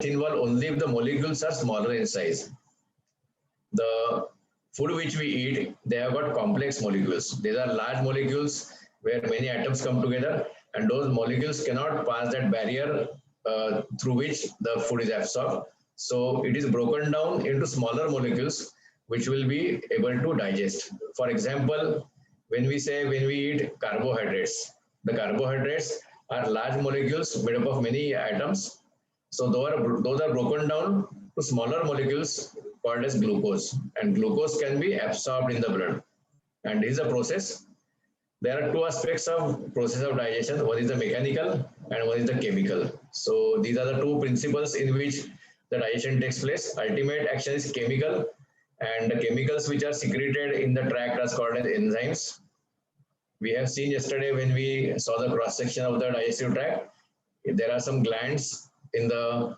involved only if the molecules are smaller in size. The food which we eat, they have got complex molecules. These are large molecules where many atoms come together, and those molecules cannot pass that barrier through which the food is absorbed. So it is broken down into smaller molecules which will be able to digest. For example, when we eat carbohydrates, the carbohydrates are large molecules made up of many atoms. So those are broken down to smaller molecules called as glucose, and glucose can be absorbed in the blood. And this is a process. There are two aspects of process of digestion. One is the mechanical and one is the chemical. So these are the two principles in which the digestion takes place. Ultimate action is chemical, and the chemicals which are secreted in the tract are called as enzymes. We have seen yesterday when we saw the cross section of the digestive tract, there are some glands in the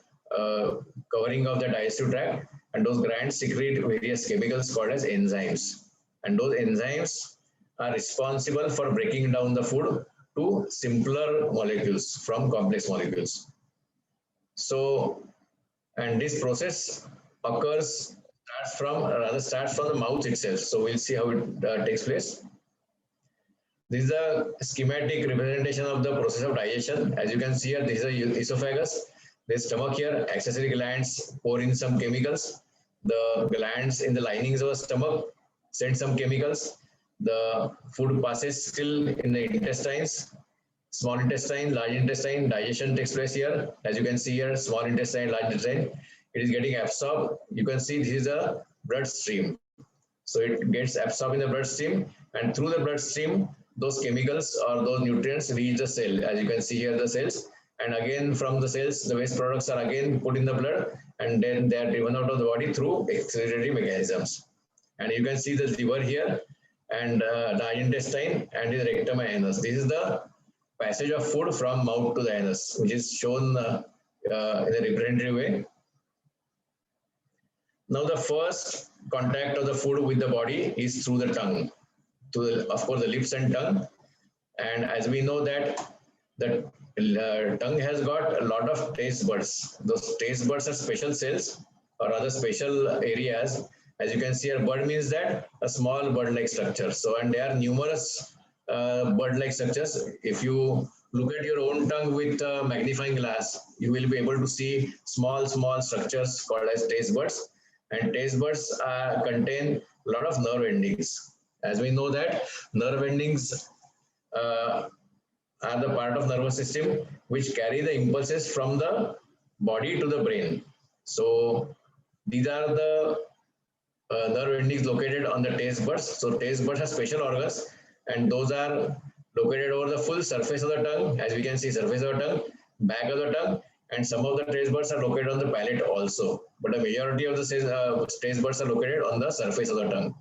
covering of the digestive tract, and those glands secrete various chemicals called as enzymes. And those enzymes are responsible for breaking down the food to simpler molecules from complex molecules. So, and this process starts from the mouth itself. So we'll see how it takes place. This is a schematic representation of the process of digestion. As you can see here, this is a esophagus. There's stomach here, accessory glands pour in some chemicals. The glands in the linings of the stomach send some chemicals. The food passes still in the intestines, small intestine, large intestine. Digestion takes place here. As you can see here, small intestine, large intestine. It is getting absorbed. You can see this is a blood stream. So it gets absorbed in the bloodstream, and through the bloodstream, those chemicals or those nutrients reach the cell. As you can see here, the cells. And again, from the cells, the waste products are again put in the blood, and then they are driven out of the body through excretory mechanisms. And you can see the liver here, and the intestine, and the rectum and anus. This is the passage of food from mouth to the anus, which is shown in a representative way. Now, the first contact of the food with the body is through the tongue, of course, the lips and tongue. And as we know that the tongue has got a lot of taste buds. Those taste buds are special cells or other special areas. As you can see here, bud means that a small bud-like structure. So, and there are numerous bud-like structures. If you look at your own tongue with a magnifying glass, you will be able to see small structures called as taste buds. And taste buds contain a lot of nerve endings. As we know that nerve endings are the part of nervous system which carry the impulses from the body to the brain. So these are the nerve endings located on the taste buds. So taste buds have special organs, and those are located over the full surface of the tongue. As we can see, surface of the tongue, back of the tongue, and some of the taste buds are located on the palate also. But the majority of the taste buds are located on the surface of the tongue.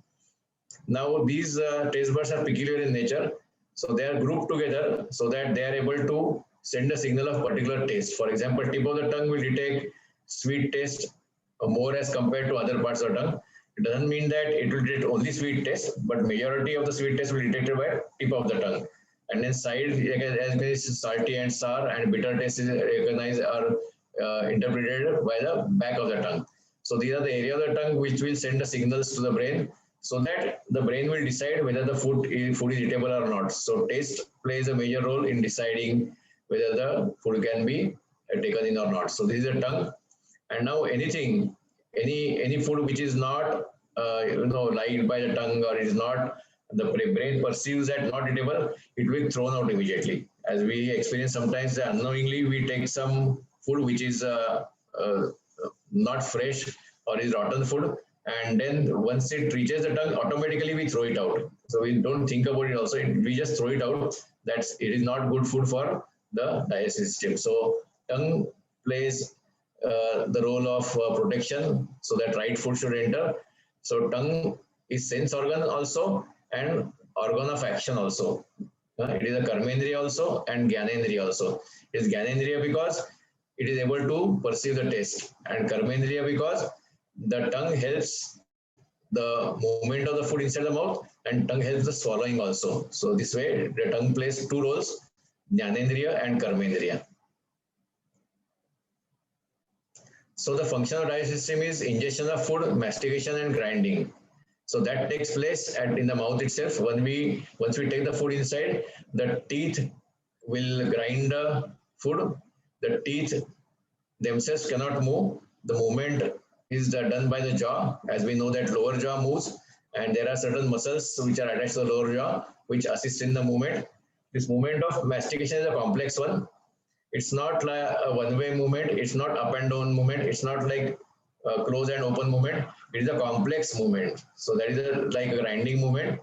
Now, these taste buds are peculiar in nature. So they are grouped together so that they are able to send a signal of particular taste. For example, tip of the tongue will detect sweet taste more as compared to other parts of the tongue. It doesn't mean that it will detect only sweet taste, but majority of the sweet taste will be detected by tip of the tongue. And then side, as salty and sour and bitter taste is recognized or interpreted by the back of the tongue. So these are the area of the tongue which will send the signals to the brain, so that the brain will decide whether the food is eatable or not. So taste plays a major role in deciding whether the food can be taken in or not. So this is the tongue. And now any food which is not liked by the tongue, or is not, the brain perceives that not eatable, it will be thrown out immediately. As we experience sometimes, unknowingly we take some food which is not fresh or is rotten food, and then once it reaches the tongue, automatically we throw it out. So we don't think about it also, we just throw it out. It is not good food for the digestive system. So tongue plays the role of protection, so that right food should enter. So tongue is sense organ also and organ of action also. It is a karmendriya also and gyanendriya also. It is gyanendriya because it is able to perceive the taste, and karmendriya because the tongue helps the movement of the food inside the mouth, and tongue helps the swallowing also. So this way the tongue plays two roles, Jnanendriya and Karmendriya. So the function of digestive system is ingestion of food, mastication, and grinding. So that takes place in the mouth itself. Once we take the food inside, the teeth will grind the food. The teeth themselves cannot move. The movement is done by the jaw. As we know that lower jaw moves, and there are certain muscles which are attached to the lower jaw which assist in the movement. This movement of mastication is a complex one. It's not like a one-way movement. It's not up and down movement. It's not like a close and open movement. It is a complex movement. So that is like a grinding movement.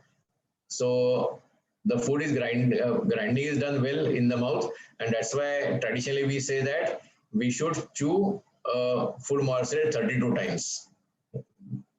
So the food is grinding is done well in the mouth, and that's why traditionally we say that we should chew food morsel 32 times.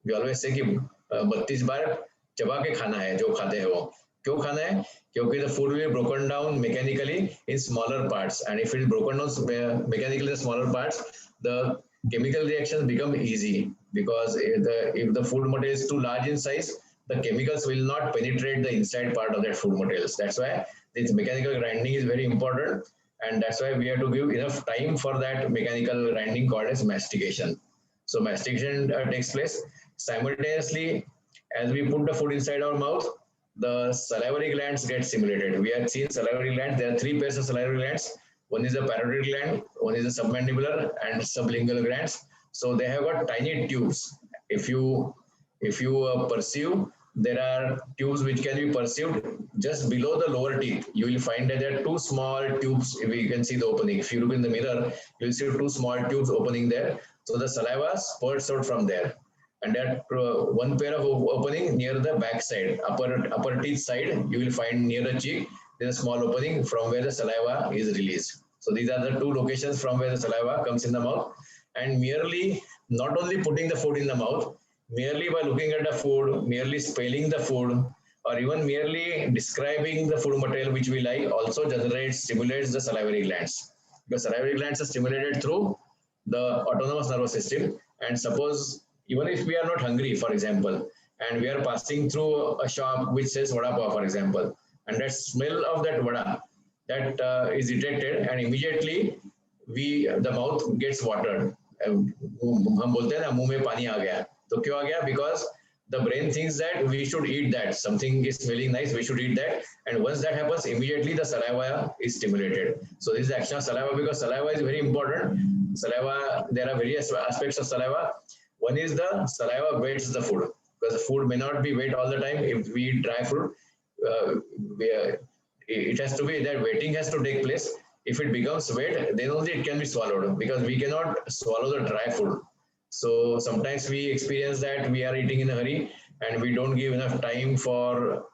We always say कि 32 बार चबा के खाना है जो खाते हैं वो. क्यों खाना है? क्योंकि the food will be broken down mechanically in smaller parts, and if it is broken down mechanically in smaller parts, the chemical reactions become easy, because if the food material is too large in size, the chemicals will not penetrate the inside part of that food materials. That's why this mechanical grinding is very important, and that's why we have to give enough time for that mechanical grinding called as mastication. So mastication takes place simultaneously as we put the food inside our mouth. The salivary glands get stimulated. We have seen salivary glands. There are 3 pairs of salivary glands. One is the parotid gland, one is the submandibular and sublingual glands. So they have got tiny tubes. If you perceive, there are tubes which can be perceived just below the lower teeth. You will find that there are 2 small tubes. If you can see the opening. If you look in the mirror, you will see 2 small tubes opening there. So the saliva spurts out from there. And that 1 pair of opening near the back side, upper teeth side, you will find near the cheek, there's a small opening from where the saliva is released. So these are the 2 locations from where the saliva comes in the mouth. And merely, not only putting the food in the mouth, merely by looking at the food, merely smelling the food, or even merely describing the food material which we like also stimulates the salivary glands. Because salivary glands are stimulated through the autonomous nervous system. And suppose, even if we are not hungry, for example, and we are passing through a shop which says vada pav, for example, and that smell of that vada, that is detected, and immediately the mouth gets watered. हम बोलते हैं ना मुंह में पानी आ गया. तो क्यों आ गया? Because the brain thinks that we should eat that. Something is smelling nice, we should eat that. And once that happens, immediately the saliva is stimulated. So this is the action of saliva, because saliva is very important. Saliva, there are various aspects of saliva. One is the saliva weights the food, because the food may not be wet all the time. If we eat dry food, it has to be that wetting has to take place. If it becomes wet, then only it can be swallowed, because we cannot swallow the dry food. So sometimes we experience that we are eating in a hurry and we don't give enough time for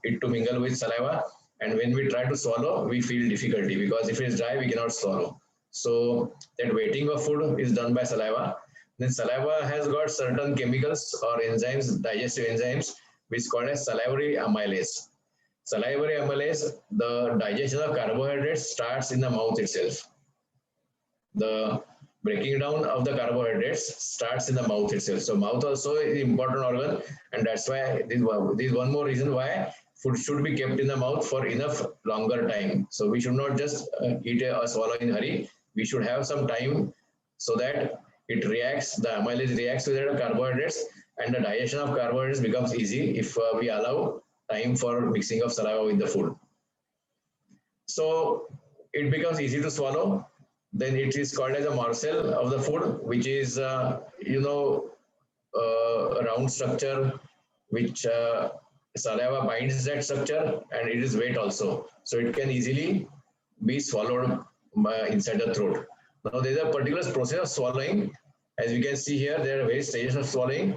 it to mingle with saliva. And when we try to swallow, we feel difficulty, because if it is dry, we cannot swallow. So that weighting of food is done by saliva. Then saliva has got certain chemicals or enzymes, digestive enzymes, which is called as salivary amylase. Salivary amylase, the digestion of carbohydrates starts in the mouth itself. The breaking down of the carbohydrates starts in the mouth itself. So mouth also is an important organ, and that's why this is one more reason why food should be kept in the mouth for enough longer time. So we should not just eat or swallow in a hurry. We should have some time so that it reacts, the amylase reacts with the carbohydrates, and the digestion of carbohydrates becomes easy if we allow time for mixing of saliva with the food. So it becomes easy to swallow. Then it is called as a morsel of the food, which is, a round structure which saliva binds that structure, and it is wet also. So it can easily be swallowed inside the throat. Now there is a particular process of swallowing. As you can see here, there are various stages of swallowing.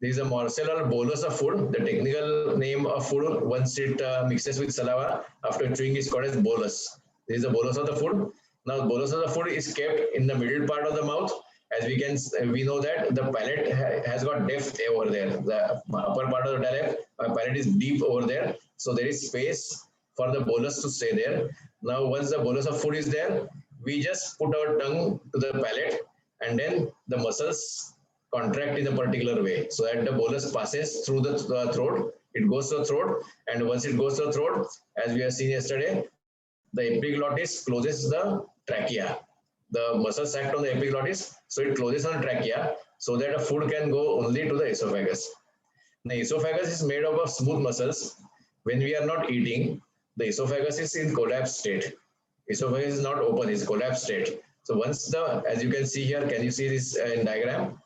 There is a morsel or bolus of food. The technical name of food, once it mixes with saliva after chewing, is called as bolus. There is a bolus of the food. Now, the bolus of the food is kept in the middle part of the mouth. As we know that the palate has got depth over there. The upper part of the palate is deep over there. So there is space for the bolus to stay there. Now, once the bolus of food is there, we just put our tongue to the palate, and then the muscles contract in a particular way so that the bolus passes through the throat. It goes to the throat, and once it goes to the throat, as we have seen yesterday, the epiglottis closes the trachea. the muscles act on the epiglottis, so it closes on the trachea so that the food can go only to the esophagus. The esophagus is made up of smooth muscles. When we are not eating, the esophagus is in collapsed state. Esophagus is not open, it's collapsed state. So once the, as you can see here, can you see this in diagram?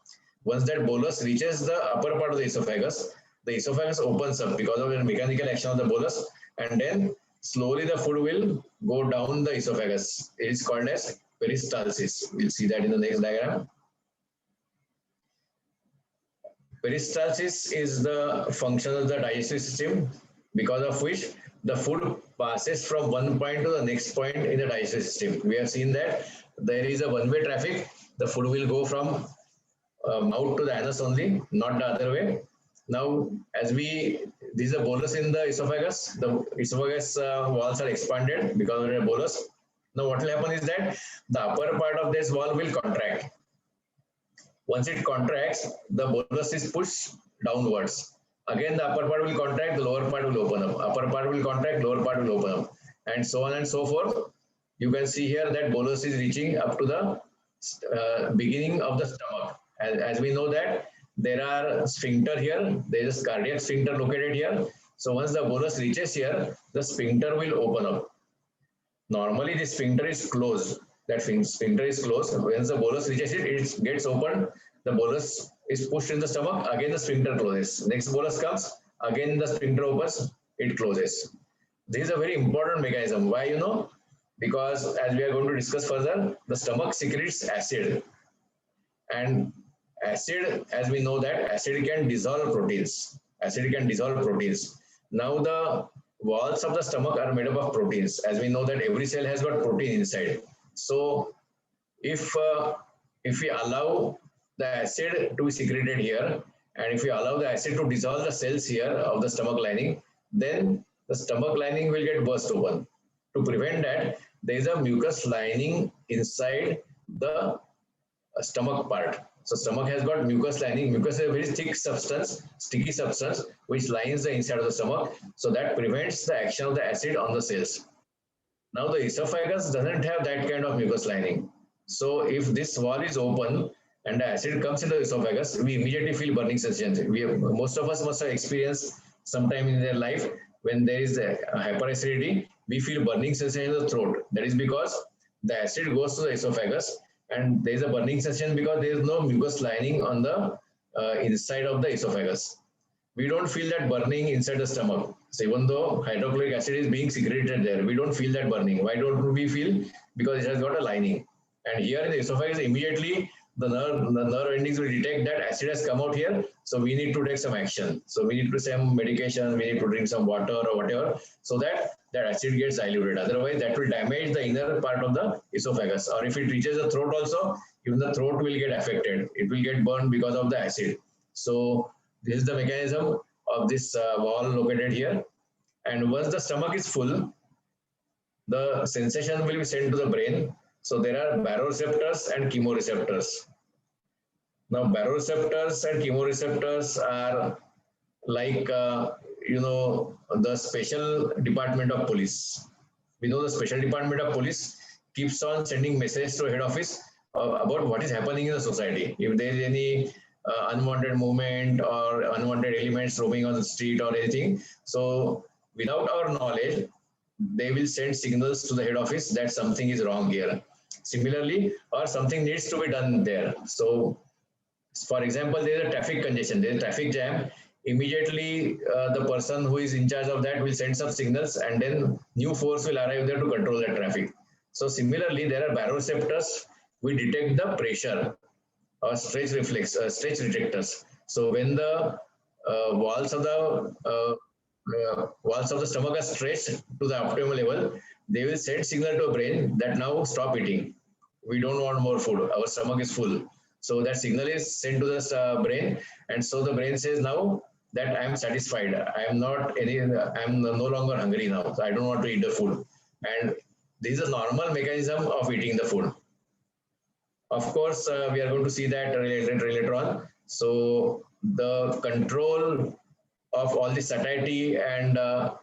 Once that bolus reaches the upper part of the esophagus opens up because of the mechanical action of the bolus, and then slowly the food will go down the esophagus. It is called as peristalsis. We'll see that in the next diagram. Peristalsis is the function of the digestive system because of which the food passes from one point to the next point in the digestive system. We have seen that there is a one-way traffic. The food will go from mouth to the anus only, not the other way. Now, as this is a bolus in the esophagus walls are expanded because of the bolus. Now, what will happen is that the upper part of this wall will contract. Once it contracts, the bolus is pushed downwards. Again, the upper part will contract, the lower part will open up. Upper part will contract, lower part will open up, and so on and so forth. You can see here that bolus is reaching up to the beginning of the stomach. As we know that there are sphincter here, there is cardiac sphincter located here. So once the bolus reaches here, the sphincter will open up. Normally, the sphincter is closed. That sphincter is closed. Once the bolus reaches it, it gets opened. The bolus is pushed in the stomach. Again, the sphincter closes. Next bolus comes. Again, the sphincter opens. It closes. This is a very important mechanism. Why, you know? Because as we are going to discuss further, the stomach secretes acid. And acid, as we know that acid can dissolve proteins. Acid can dissolve proteins. Now the walls of the stomach are made up of proteins. As we know that every cell has got protein inside. So if we allow the acid to be secreted here, and if we allow the acid to dissolve the cells here of the stomach lining, then the stomach lining will get burst open. To prevent that, there is a mucus lining inside the stomach part. So stomach has got mucus lining. Mucus is a very thick substance, sticky substance, which lines the inside of the stomach. So that prevents the action of the acid on the cells. Now the esophagus doesn't have that kind of mucus lining. So if this wall is open and the acid comes into the esophagus, we immediately feel burning sensations. Most of us must have experienced sometime in their life when there is a hyperacidity, we feel burning sensation in the throat. That is because the acid goes to the esophagus and there is a burning sensation because there is no mucus lining on the inside of the esophagus. We don't feel that burning inside the stomach. So even though hydrochloric acid is being secreted there, we don't feel that burning. Why don't we feel? Because it has got a lining. And here in the esophagus, immediately the nerve endings will detect that acid has come out here. So we need to take some action. So we need to take some medication, we need to drink some water or whatever, so that that acid gets diluted. Otherwise, that will damage the inner part of the esophagus. Or if it reaches the throat also, even the throat will get affected. It will get burned because of the acid. So this is the mechanism of this wall located here. And once the stomach is full, the sensation will be sent to the brain. So there are baroreceptors and chemoreceptors. Now baroreceptors and chemoreceptors are like, the special department of police. We know the special department of police keeps on sending messages to head office about what is happening in the society. If there is any unwanted movement or unwanted elements roaming on the street or anything. So without our knowledge, they will send signals to the head office that something is wrong here. Similarly, or something needs to be done there. So for example, there is a traffic congestion, there is a traffic jam. Immediately, the person who is in charge of that will send some signals and then new force will arrive there to control that traffic. So similarly, there are baroreceptors. We detect the pressure or stretch reflex, stretch detectors. So when the walls of the stomach are stretched to the optimal level, they will send signal to the brain that now stop eating. We don't want more food. Our stomach is full. So that signal is sent to the brain, and so the brain says now that I am satisfied. I am no longer hungry now. So I don't want to eat the food. And this is a normal mechanism of eating the food. Of course, we are going to see that later on. So the control of all the satiety and all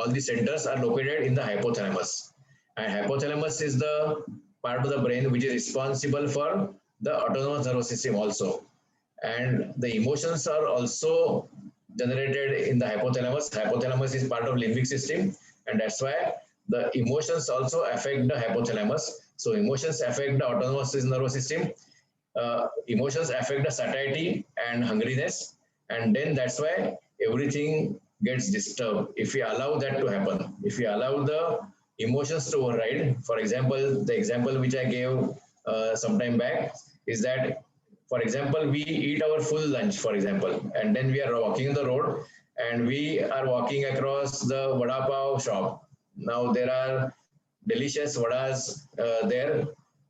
the centers are located in the hypothalamus. And hypothalamus is the part of the brain which is responsible for the autonomous nervous system also. And the emotions are also generated in the hypothalamus. Hypothalamus is part of limbic system, and that's why the emotions also affect the hypothalamus. So emotions affect the autonomous nervous system. Emotions affect the satiety and hungriness, and then that's why everything gets disturbed if we allow that to happen. If we allow the emotions to override, for example, the example which I gave some time back is that, for example, we eat our full lunch, for example, and then we are walking on the road and we are walking across the vada pav shop. Now there are delicious vadas there,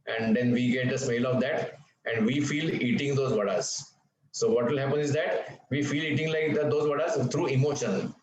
and then we get the smell of that and we feel eating those vadas. So what will happen is that we feel eating like those vadas through emotion.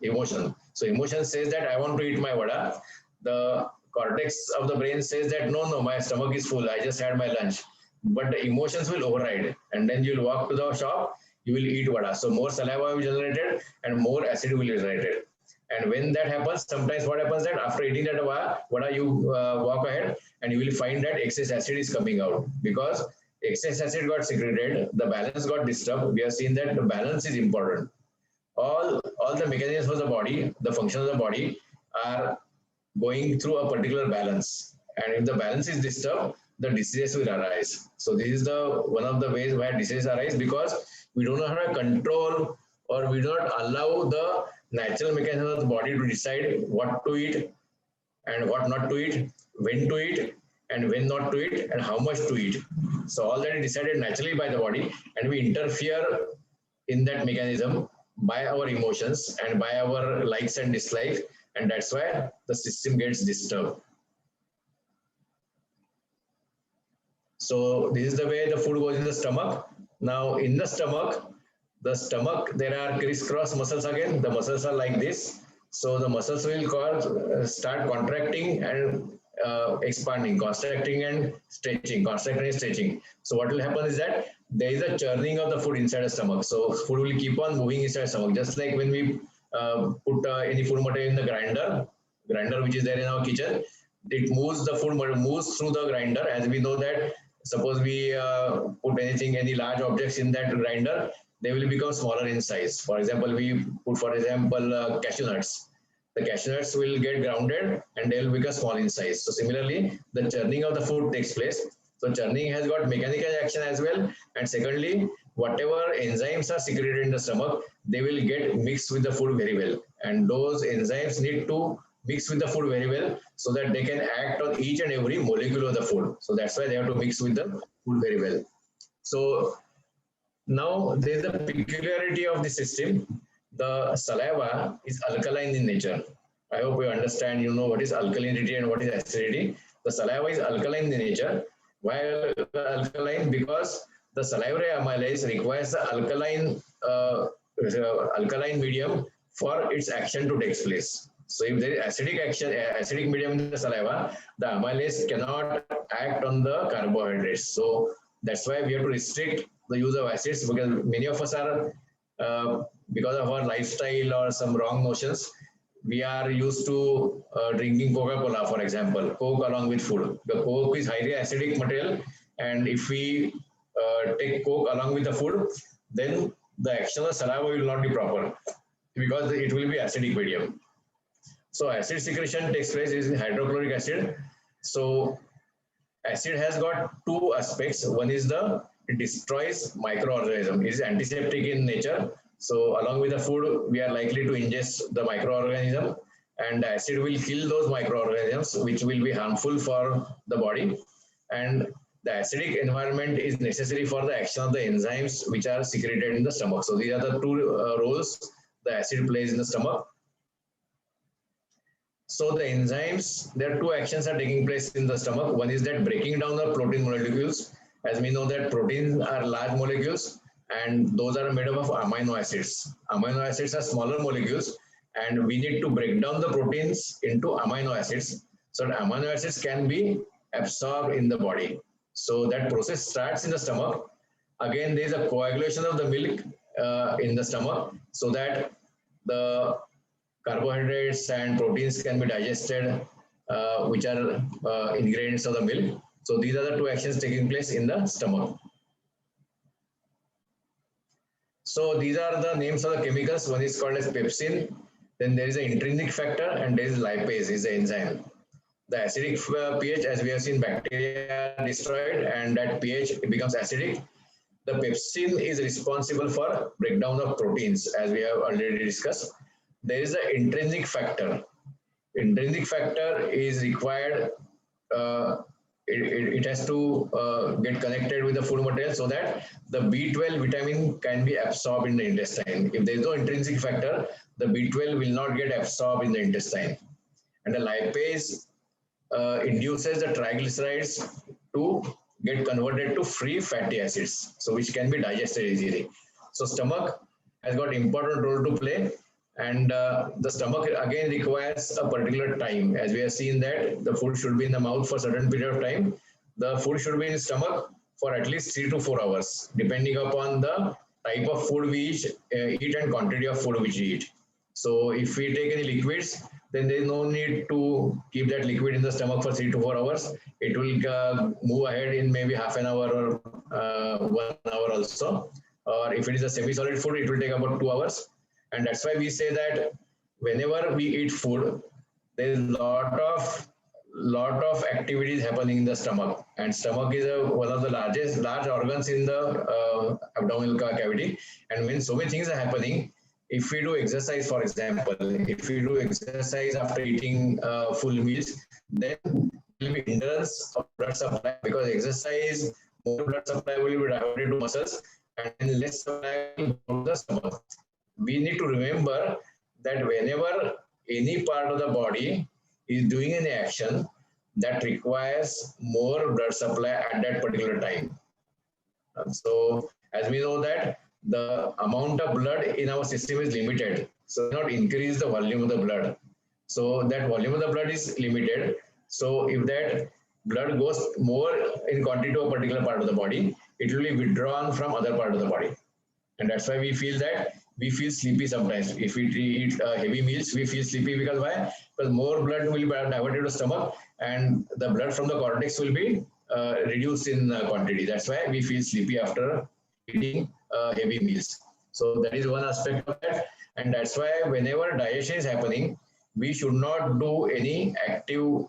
So emotion says that I want to eat my vada. The cortex of the brain says that no, my stomach is full. I just had my lunch. But the emotions will override, and then you'll walk to the shop. You will eat vada. So more saliva will be generated, and more acid will be generated. And when that happens, sometimes what happens that after eating that vada, you walk ahead and you will find that excess acid is coming out because excess acid got secreted, the balance got disturbed. We have seen that the balance is important. All the mechanisms of the body, the function of the body are going through a particular balance. And if the balance is disturbed, the diseases will arise. So this is the one of the ways where diseases arise because we do not have control or we do not allow the natural mechanism of the body to decide what to eat and what not to eat, when to eat and when not to eat and how much to eat. So all that is decided naturally by the body and we interfere in that mechanism by our emotions and by our likes and dislikes, and that's why the system gets disturbed. So this is the way the food goes in the stomach. Now in the stomach, there are crisscross muscles again. The muscles are like this. So the muscles will start contracting and expanding, constricting and stretching. So what will happen is that there is a churning of the food inside the stomach. So food will keep on moving inside the stomach, just like when we put any food material in the grinder which is there in our kitchen. It moves the food moves through the grinder. As we know that, suppose we put any large objects in that grinder, they will become smaller in size. For example, we put, for example, cashew nuts. The cashew nuts will get grounded and they will become small in size. So similarly, the churning of the food takes place. So churning has got mechanical action as well. And secondly, whatever enzymes are secreted in the stomach, they will get mixed with the food very well. And those enzymes need to mix with the food very well so that they can act on each and every molecule of the food. So that's why they have to mix with the food very well. So now there is a peculiarity of the system. The saliva is alkaline in nature. I hope you understand, you know what is alkalinity and what is acidity. The saliva is alkaline in nature. Why alkaline? Because the salivary amylase requires the alkaline medium for its action to take place. So if there is acidic medium in the saliva, the amylase cannot act on the carbohydrates. So that's why we have to restrict the use of acids, because many of us are, because of our lifestyle or some wrong notions, we are used to drinking Coca-Cola, for example, Coke along with food. The Coke is highly acidic material, and if we take Coke along with the food, then the action of saliva will not be proper because it will be acidic medium. So acid secretion takes place in hydrochloric acid. So acid has got two aspects. One is it destroys microorganisms. It is antiseptic in nature. So along with the food, we are likely to ingest the microorganism, and the acid will kill those microorganisms, which will be harmful for the body. And the acidic environment is necessary for the action of the enzymes which are secreted in the stomach. So these are the two roles the acid plays in the stomach. So the enzymes, there are two actions are taking place in the stomach. One is that breaking down the protein molecules. As we know that proteins are large molecules and those are made up of amino acids. Amino acids are smaller molecules and we need to break down the proteins into amino acids so that amino acids can be absorbed in the body. So that process starts in the stomach. Again, there is a coagulation of the milk in the stomach so that the carbohydrates and proteins can be digested which are ingredients of the milk. So these are the two actions taking place in the stomach. So these are the names of the chemicals. One is called as pepsin. Then there is an intrinsic factor, and there is lipase, is the enzyme. The acidic pH, as we have seen, bacteria are destroyed, and that pH becomes acidic. The pepsin is responsible for breakdown of proteins, as we have already discussed. There is an intrinsic factor. Intrinsic factor is required. It has to get connected with the food material so that the B12 vitamin can be absorbed in the intestine. If there is no intrinsic factor, the B12 will not get absorbed in the intestine. And the lipase induces the triglycerides to get converted to free fatty acids, so which can be digested easily. So stomach has got important role to play, and the stomach again requires a particular time. As we have seen that the food should be in the mouth for a certain period of time, the food should be in the stomach for at least 3 to 4 hours, depending upon the type of food we eat and quantity of food which we eat. So if we take any liquids, then there is no need to keep that liquid in the stomach for 3 to 4 hours. It will move ahead in maybe half an hour or 1 hour also. Or if it is a semi-solid food, it will take about 2 hours. And that's why we say that whenever we eat food, there is a lot of activities happening in the stomach. And stomach is one of the large organs in the abdominal cavity. And when so many things are happening, if we do exercise, for example, if we do exercise after eating full meals, then there will be hindrance of blood supply, because exercise, more blood supply will be diverted to muscles and less supply will go to the stomach. We need to remember that whenever any part of the body is doing any action that requires more blood supply at that particular time. So as we know that the amount of blood in our system is limited, so not increase the volume of the blood. So that volume of the blood is limited. So if that blood goes more in quantity to a particular part of the body, it will be withdrawn from other part of the body. And that's why we feel sleepy sometimes. If we eat heavy meals, we feel sleepy. Because why? Because more blood will be diverted to stomach, and the blood from the cortex will be reduced in quantity. That's why we feel sleepy after eating heavy meals. So that is one aspect of that. And that's why whenever digestion is happening, we should not do any active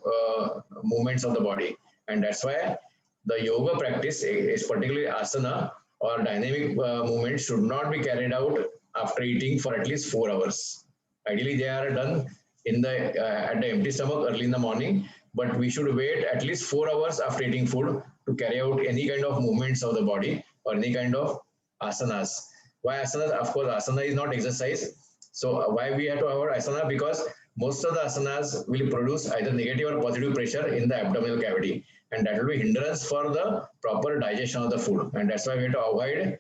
movements of the body. And that's why the yoga practice is particularly asana or dynamic movements should not be carried out after eating for at least 4 hours. Ideally, they are done in the at the empty stomach early in the morning, but we should wait at least 4 hours after eating food to carry out any kind of movements of the body or any kind of asanas. Why asanas? Of course, asana is not exercise. So why we have to avoid asana? Because most of the asanas will produce either negative or positive pressure in the abdominal cavity, and that will be hindrance for the proper digestion of the food. And that's why we have to avoid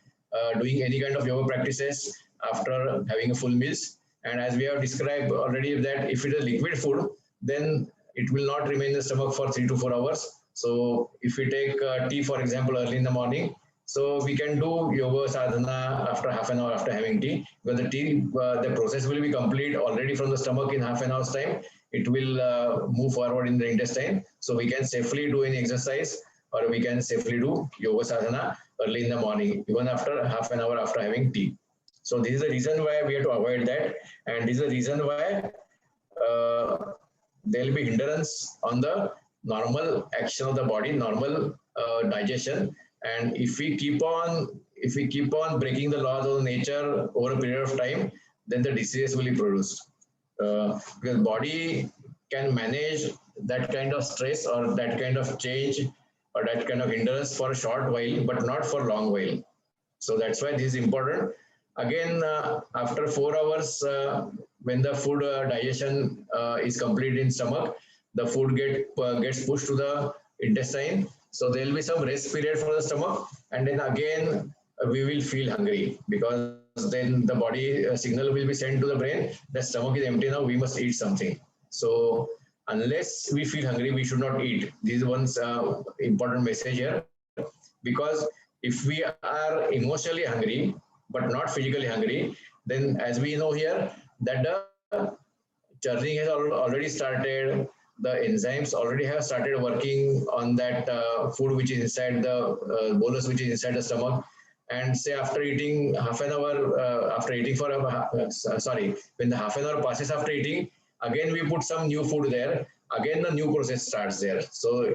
doing any kind of yoga practices after having a full meals. And as we have described already, that if it is liquid food, then it will not remain in the stomach for 3 to 4 hours. So if we take tea, for example, early in the morning, so we can do yoga sadhana after half an hour after having tea, because the tea, the process will be complete already from the stomach in half an hour's time. It will move forward in the intestine. So we can safely do any exercise, or we can safely do yoga sadhana early in the morning, even after half an hour after having tea. So this is the reason why we have to avoid that. And this is the reason why there will be hindrance on the normal action of the body, normal digestion. And if we keep on breaking the laws of nature over a period of time, then the disease will be produced. Because body can manage that kind of stress or that kind of change or that kind of hindrance for a short while, but not for long while. So that's why this is important. Again, after 4 hours, when the food digestion is complete in stomach, the food gets pushed to the intestine. So there will be some rest period for the stomach, and then again we will feel hungry, because then the body signal will be sent to the brain that stomach is empty now, we must eat something. So unless we feel hungry, we should not eat. This is one important message here, because if we are emotionally hungry but not physically hungry, then as we know here that the churning has already started, the enzymes already have started working on that food which is inside the bolus, which is inside the stomach. And say after eating half an hour, after eating for sorry, when the half an hour passes after eating, again we put some new food there. Again the new process starts there. So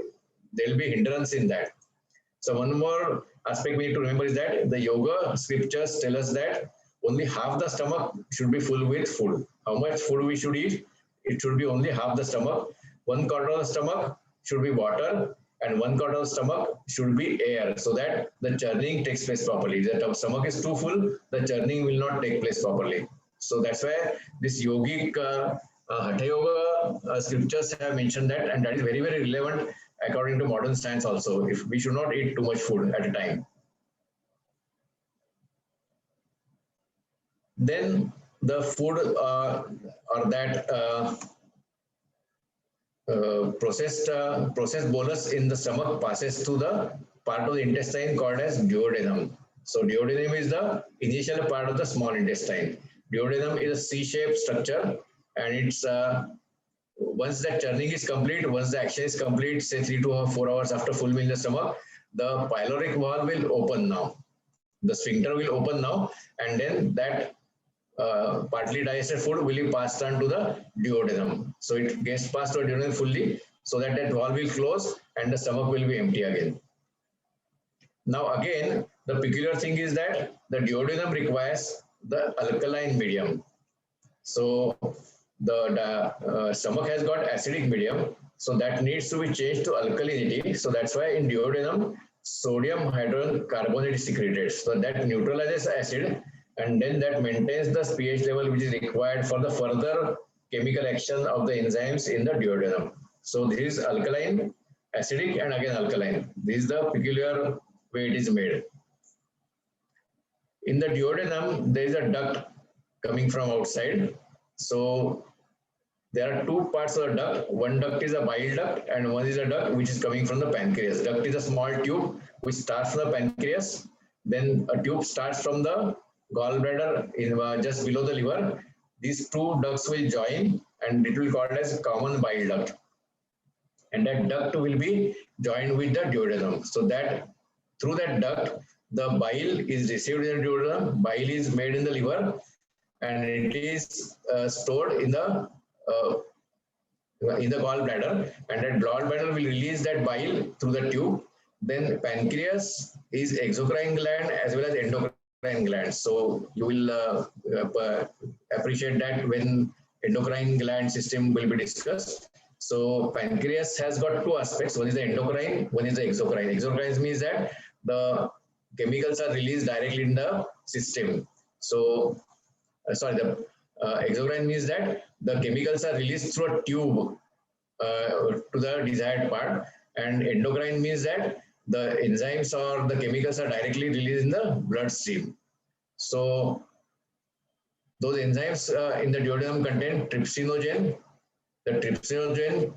there will be hindrance in that. So one more aspect we need to remember is that the yoga scriptures tell us that only half the stomach should be full with food. How much food we should eat? It should be only half the stomach. 1/4 of the stomach should be water, and 1/4 of the stomach should be air, so that the churning takes place properly. If the stomach is too full, the churning will not take place properly. So that's why this yogic Hatha Yoga scriptures have mentioned that, and that is very, very relevant according to modern science also. If we should not eat too much food at a time. Then the food or that processed bolus in the stomach passes through the part of the intestine called as duodenum. So duodenum is the initial part of the small intestine. Duodenum is a C-shaped structure, and it's once that churning is complete, once the action is complete, say 3 to 4 hours after full meal in the stomach, the pyloric valve will open now. The sphincter will open now, and then that partly digested food will be passed on to the duodenum. So it gets passed to the duodenum fully, so that that valve will close and the stomach will be empty again. Now again, the peculiar thing is that the duodenum requires the alkaline medium. So the stomach has got acidic medium, so that needs to be changed to alkalinity. So that's why in duodenum, sodium hydrogen carbonate is secreted. So that neutralizes acid, and then that maintains the pH level which is required for the further chemical action of the enzymes in the duodenum. So this is alkaline, acidic, and again alkaline. This is the peculiar way it is made. In the duodenum, there is a duct coming from outside. So there are two parts of the duct. One duct is a bile duct, and one is a duct which is coming from the pancreas. Duct is a small tube which starts from the pancreas. Then a tube starts from the gallbladder in just below the liver. These two ducts will join, and it will be called as common bile duct. And that duct will be joined with the duodenum. So that through that duct, the bile is received in the duodenum. Bile is made in the liver, and it is stored in the gallbladder, and that gallbladder will release that bile through the tube. Then pancreas is exocrine gland as well as endocrine gland. So you will appreciate that when endocrine gland system will be discussed. So pancreas has got two aspects. One is the endocrine, one is the exocrine. Exocrine means that the chemicals are released directly in the system. So the exocrine means that the chemicals are released through a tube to the desired part, and endocrine means that the enzymes or the chemicals are directly released in the bloodstream. So those enzymes in the duodenum contain trypsinogen. The trypsinogen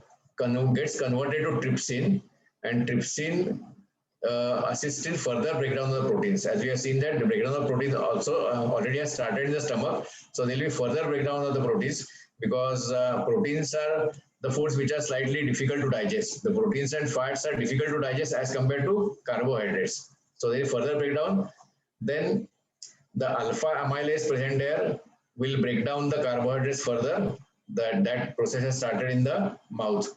gets converted to trypsin, and trypsin assists in further breakdown of the proteins. As we have seen that the breakdown of proteins also already has started in the stomach. So there will be further breakdown of the proteins, because proteins are the foods which are slightly difficult to digest. The proteins and fats are difficult to digest as compared to carbohydrates. So there is further breakdown. Then the alpha amylase present there will break down the carbohydrates further. That process has started in the mouth.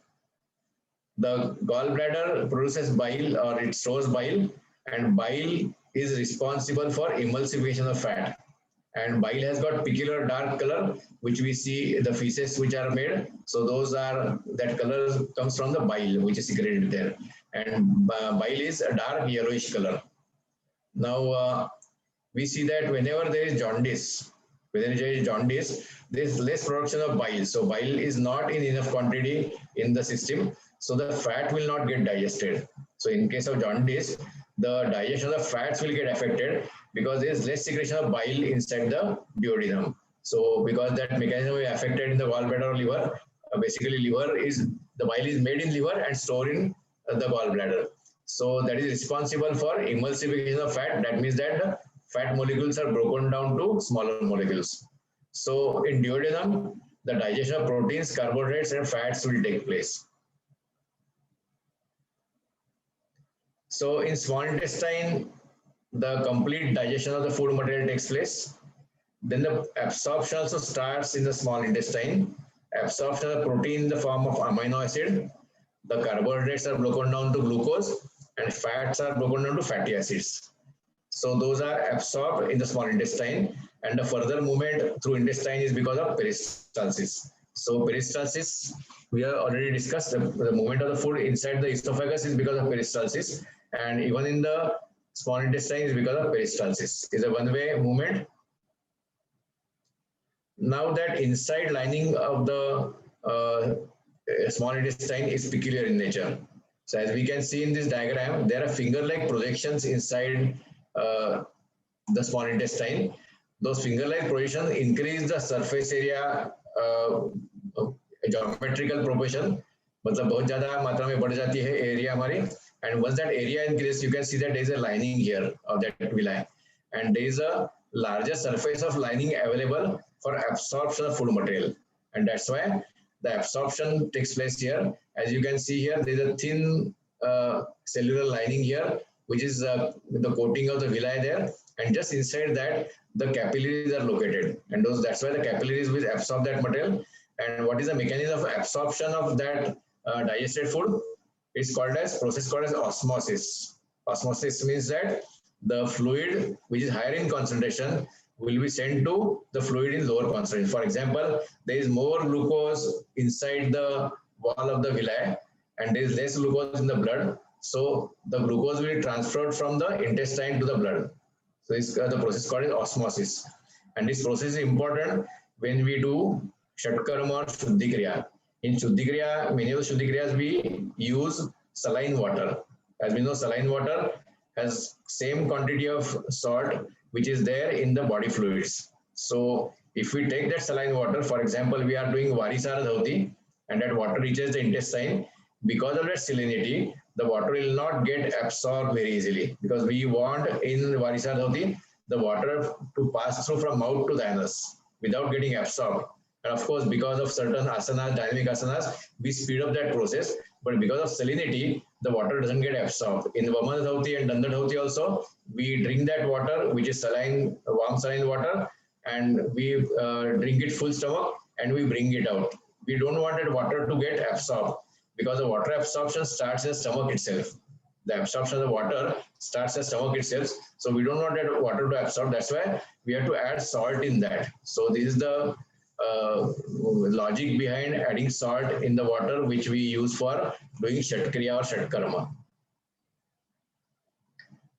The gallbladder produces bile, or it stores bile, and bile is responsible for emulsification of fat. And bile has got peculiar dark color, which we see the feces which are made. So those are, that color comes from the bile which is secreted there. And bile is a dark yellowish color. Now we see that whenever there is jaundice, there is less production of bile. So bile is not in enough quantity in the system. So the fat will not get digested. So in case of jaundice, the digestion of fats will get affected, because there is less secretion of bile inside the duodenum. So because that mechanism is affected in the gallbladder or liver, basically the bile is made in liver and stored in the gallbladder. So that is responsible for emulsification of fat. That means that the fat molecules are broken down to smaller molecules. So in duodenum, the digestion of proteins, carbohydrates, and fats will take place. So in small intestine, the complete digestion of the food material takes place. Then the absorption also starts in the small intestine. Absorption of protein in the form of amino acid. The carbohydrates are broken down to glucose and fats are broken down to fatty acids. So those are absorbed in the small intestine, and the further movement through intestine is because of peristalsis. So peristalsis, we have already discussed the movement of the food inside the esophagus is because of peristalsis, and even in the small intestine is because of peristalsis. It's a one-way movement. Now that inside lining of the small intestine is peculiar in nature. So as we can see in this diagram, there are finger-like projections inside the small intestine. Those finger-like projections increase the surface area geometrical proportion. मतलब बहुत ज़्यादा मात्रा में बढ़ जाती है area हमारी. And once that area increases, you can see that there is a lining here of that villi, and there is a larger surface of lining available for absorption of food material, and that's why the absorption takes place here. As you can see here, there is a thin cellular lining here, which is the coating of the villi there, and just inside that the capillaries are located, and that's why the capillaries will absorb that material. And what is the mechanism of absorption of that digested food? It's called as process called as osmosis. Osmosis means that the fluid which is higher in concentration will be sent to the fluid in lower concentration. For example, there is more glucose inside the wall of the villi and there is less glucose in the blood. So the glucose will be transferred from the intestine to the blood. So it's the process called as osmosis. And this process is important when we do Shatkarma or Shuddhi Kriya. In Shuddhi Kriya, many of the Shuddhi Kriyas we use saline water. As we know, saline water has same quantity of salt which is there in the body fluids. So if we take that saline water, for example, we are doing Varisara Dhauti and that water reaches the intestine, because of that salinity, the water will not get absorbed very easily, because we want in Varisara Dhauti the water to pass through from mouth to the anus without getting absorbed. And of course, because of certain asanas, dynamic asanas, we speed up that process. But because of salinity, the water doesn't get absorbed. In Vamana Dhauti and Danda Dhauti also, we drink that water, which is saline, warm saline water, and we drink it full stomach and we bring it out. We don't want that water to get absorbed because the water absorption starts in the stomach itself. The absorption of the water starts in the stomach itself. So we don't want that water to absorb. That's why we have to add salt in that. So this is the logic behind adding salt in the water, which we use for doing Shatkriya or Shatkarma.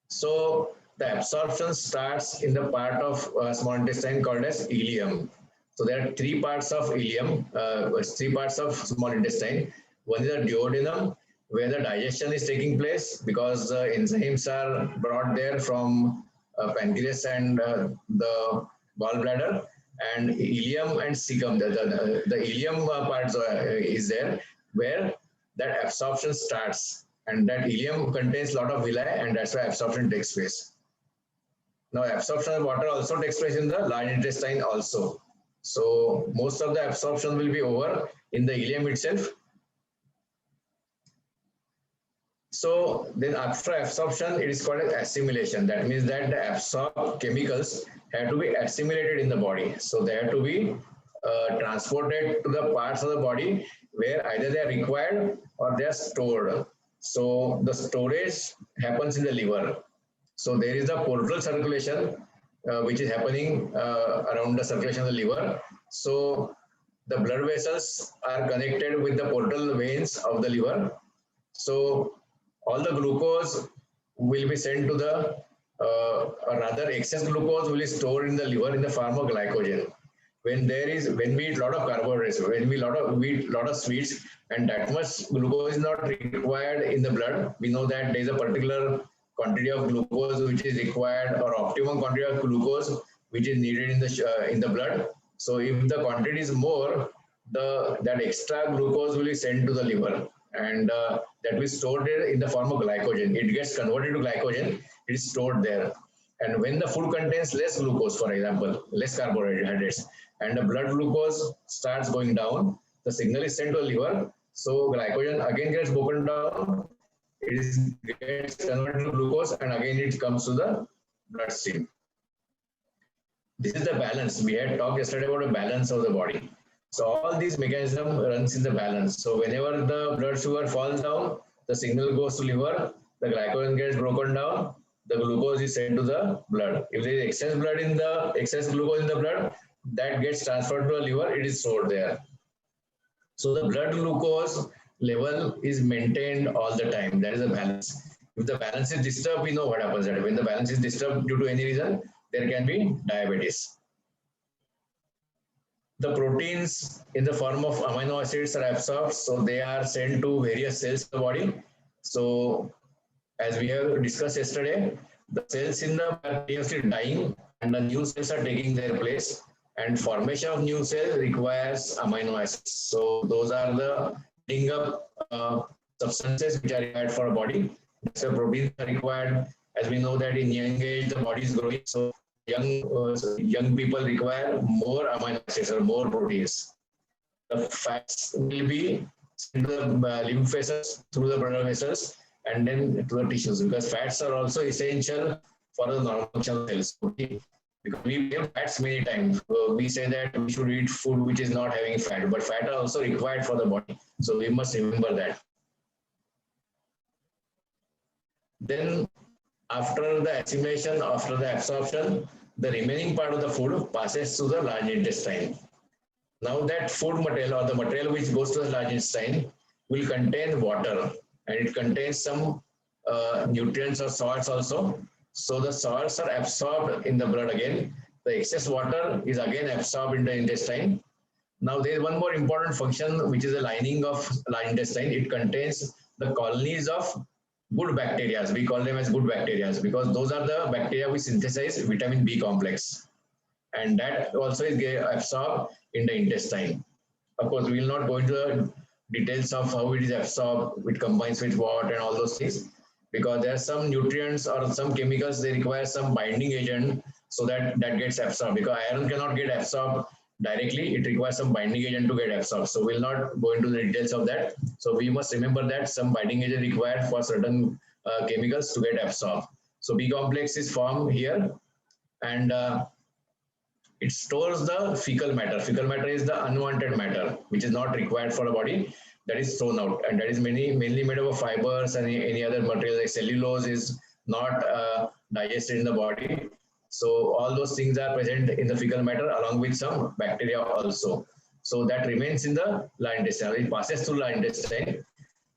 So the absorption starts in the part of small intestine called as ileum. So there are three parts of ileum, three parts of small intestine. One is the duodenum, where the digestion is taking place because enzymes are brought there from pancreas and the gallbladder. And ileum and cecum, the ileum part is there where that absorption starts, and that ileum contains a lot of villi, and that's why absorption takes place. Now absorption of water also takes place in the large intestine also. So most of the absorption will be over in the ileum itself. So then after absorption, it is called as assimilation. That means that the absorbed chemicals have to be assimilated in the body. So they have to be transported to the parts of the body where either they are required or they are stored. So the storage happens in the liver. So there is the portal circulation which is happening around the circulation of the liver. So the blood vessels are connected with the portal veins of the liver. So all the glucose will be sent to the, or rather excess glucose will be stored in the liver in the form of glycogen. When we eat a lot of carbohydrates, when we eat a lot of sweets, and that much glucose is not required in the blood, we know that there is a particular quantity of glucose which is required, or optimum quantity of glucose which is needed in the blood. So if the quantity is more, that extra glucose will be sent to the liver, and that will be stored in the form of glycogen. It gets converted to glycogen, it is stored there. And when the food contains less glucose, for example, less carbohydrates, and the blood glucose starts going down, the signal is sent to the liver. So glycogen again gets broken down, it is gets converted to glucose, and again it comes to the bloodstream. This is the balance. We had talked yesterday about the balance of the body. So all these mechanism runs in the balance. So whenever the blood sugar falls down, the signal goes to liver, the glycogen gets broken down, the glucose is sent to the blood. If there is excess glucose in the blood, that gets transferred to the liver, it is stored there. So the blood glucose level is maintained all the time. That is a balance. If the balance is disturbed, we know what happens. That when the balance is disturbed due to any reason, there can be diabetes. The proteins in the form of amino acids are absorbed, so they are sent to various cells in the body. So as we have discussed yesterday, the cells in the are continuously dying and the new cells are taking their place, and formation of new cells requires amino acids. So those are the building up substances which are required for a body. So proteins are required. As we know that in young age the body is growing, so young people require more amino acids or more proteins. The fats will be sent to the lymph vessels through the blood vessels and then to the tissues, because fats are also essential for the normal function of cells. Okay? Because we have fats many times. We say that we should eat food which is not having fat, but fat are also required for the body. So we must remember that. Then after the assimilation, after the absorption, the remaining part of the food passes to the large intestine. Now that food material or the material which goes to the large intestine will contain water, and it contains some nutrients or salts also. So the salts are absorbed in the blood again. The excess water is again absorbed in the intestine. Now there is one more important function, which is the lining of large intestine. It contains the colonies of good bacteria. We call them as good bacteria because those are the bacteria which synthesize vitamin B complex, and that also is absorbed in the intestine. Of course, we will not go into the details of how it is absorbed, it combines with what and all those things, because there are some nutrients or some chemicals, they require some binding agent so that gets absorbed, because iron cannot get absorbed directly, it requires some binding agent to get absorbed. So we'll not go into the details of that. So we must remember that some binding agent required for certain chemicals to get absorbed. So B complex is formed here, and it stores the fecal matter. Fecal matter is the unwanted matter which is not required for the body, that is thrown out, and that is mainly made up of fibers and any other material. Like cellulose is not digested in the body. So all those things are present in the fecal matter along with some bacteria also. So that remains in the large intestine. It passes through large intestine.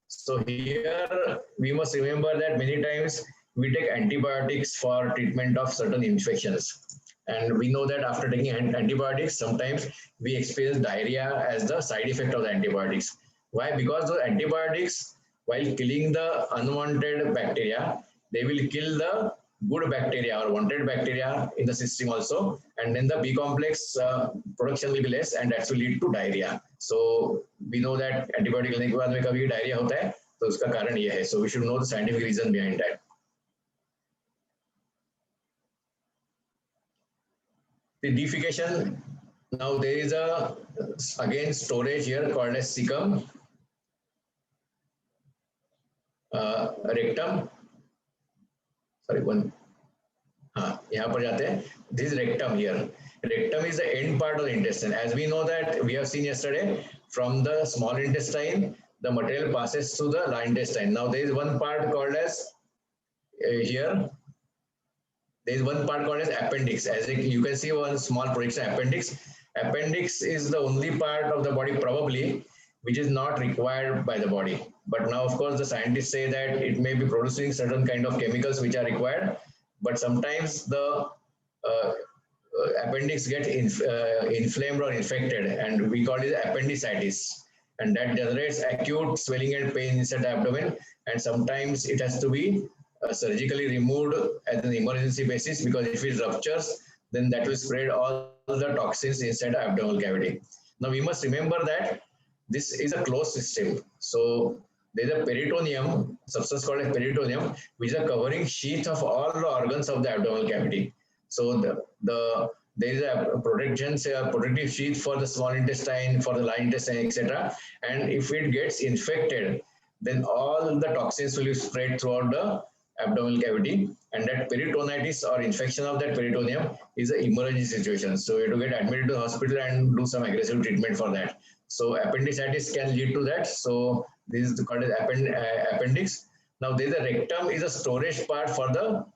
So here we must remember that many times we take antibiotics for treatment of certain infections. And we know that after taking antibiotics, sometimes we experience diarrhea as the side effect of the antibiotics. Why? Because those antibiotics, while killing the unwanted bacteria, they will kill the good bacteria or wanted bacteria in the system also, and then the B complex production will be less, and that will lead to diarrhea. So we know that antibiotic लेने के बाद में कभी diarrhea होता है, तो उसका कारण ये है. So we should know the scientific reason behind that. The defecation. Now there is a again storage here called as cecum, rectum. Sorry, one. यहाँ पर जाते हैं. This is rectum here. Rectum is the end part of the intestine. As we know that we have seen yesterday, from the small intestine, the material passes through the large intestine. Now there is one part called as here. There is one part called as appendix. As you can see, one small projection appendix. Appendix is the only part of the body probably which is not required by the body. But now, of course, the scientists say that it may be producing certain kind of chemicals which are required. But sometimes the appendix gets inflamed or infected, and we call it appendicitis. And that generates acute swelling and pain inside the abdomen. And sometimes it has to be surgically removed as an emergency basis, because if it ruptures, then that will spread all the toxins inside the abdominal cavity. Now we must remember that this is a closed system. So there is a peritoneum, substance called as peritoneum, which is a covering sheath of all the organs of the abdominal cavity. So the there is a protective sheath for the small intestine, for the large intestine, etc. And if it gets infected, then all the toxins will be spread throughout the abdominal cavity, and that peritonitis or infection of that peritoneum is an emergency situation. So you have to get admitted to the hospital and do some aggressive treatment for that. So appendicitis can lead to that. So this is called as appendix. Now there is a rectum is a storage part for the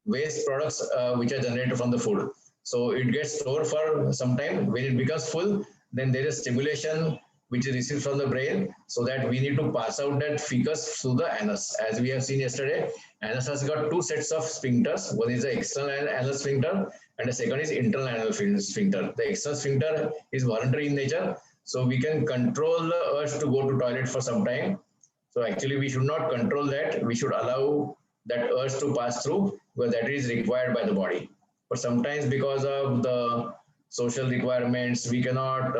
waste products which are generated from the food. So it gets stored for some time. When it becomes full, then there is stimulation which is received from the brain, so that we need to pass out that fecus through the anus. As we have seen yesterday, anus has got two sets of sphincters. One is the external anal sphincter and the second is internal anal sphincter. The external sphincter is voluntary in nature, so we can control the urge to go to toilet for some time. So actually we should not control that. We should allow that urge to pass through, because that is required by the body. But sometimes because of the social requirements, we cannot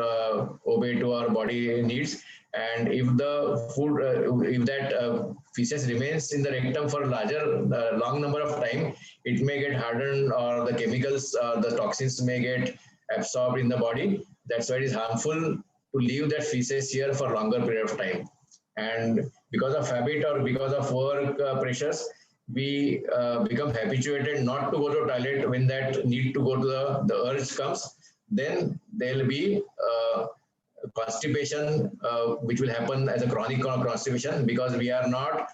obey to our body needs. And if the food, if that feces remains in the rectum for a long number of time, it may get hardened, or the chemicals, the toxins may get absorbed in the body. That's why it is harmful to leave that feces here for longer period of time. And because of habit or because of work pressures, we become habituated not to go to toilet when that need to go to the urge comes. Then there will be constipation, which will happen as a chronic constipation, because we are not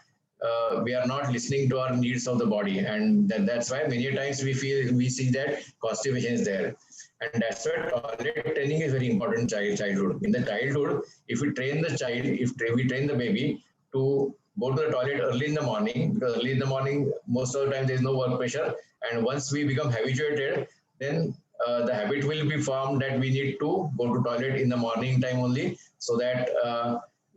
listening to our needs of the body, and that's why many times we see that constipation is there. And that's why toilet training is very important in childhood. In the childhood, if we train the child, if we train the baby to go to the toilet early in the morning, because early in the morning, most of the time there is no work pressure. And once we become habituated, then the habit will be formed that we need to go to toilet in the morning time only, so that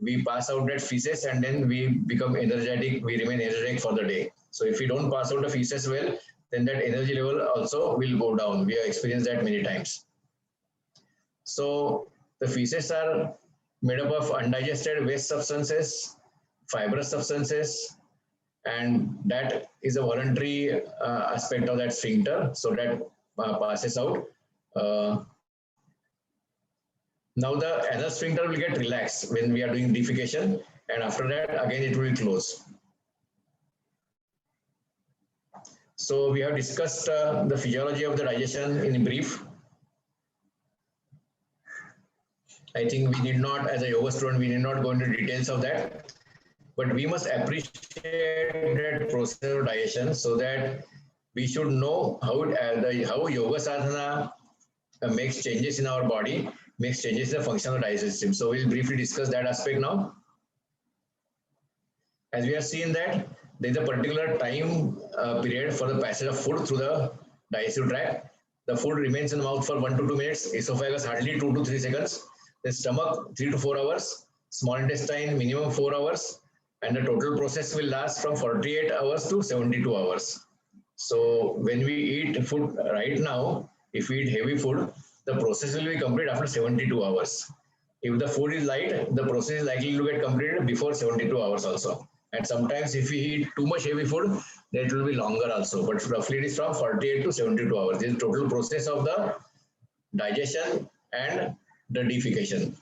we pass out that feces and then we become energetic, we remain energetic for the day. So if we don't pass out the feces well, then that energy level also will go down. We have experienced that many times. So the feces are made up of undigested waste substances, fibrous substances, and that is a voluntary aspect of that sphincter, so that passes out. Now the anal sphincter will get relaxed when we are doing defecation, and after that again it will close. So we have discussed the physiology of the digestion in brief. I think we need not, as a yoga student, we need not go into details of that, but we must appreciate that process of digestion, so that we should know how yoga sadhana makes changes in our body, makes changes in the function of the digestive system. So we'll briefly discuss that aspect now. As we have seen that there is a particular time period for the passage of food through the digestive tract. The food remains in the mouth for 1 to 2 minutes, esophagus hardly 2 to 3 seconds, the stomach 3 to 4 hours, small intestine minimum 4 hours, and the total process will last from 48 hours to 72 hours. So when we eat food right now, if we eat heavy food, the process will be complete after 72 hours. If the food is light, the process is likely to get completed before 72 hours also. And sometimes if we eat too much heavy food, then it will be longer also. But roughly it is from 48 to 72 hours. This is the total process of the digestion and the defecation.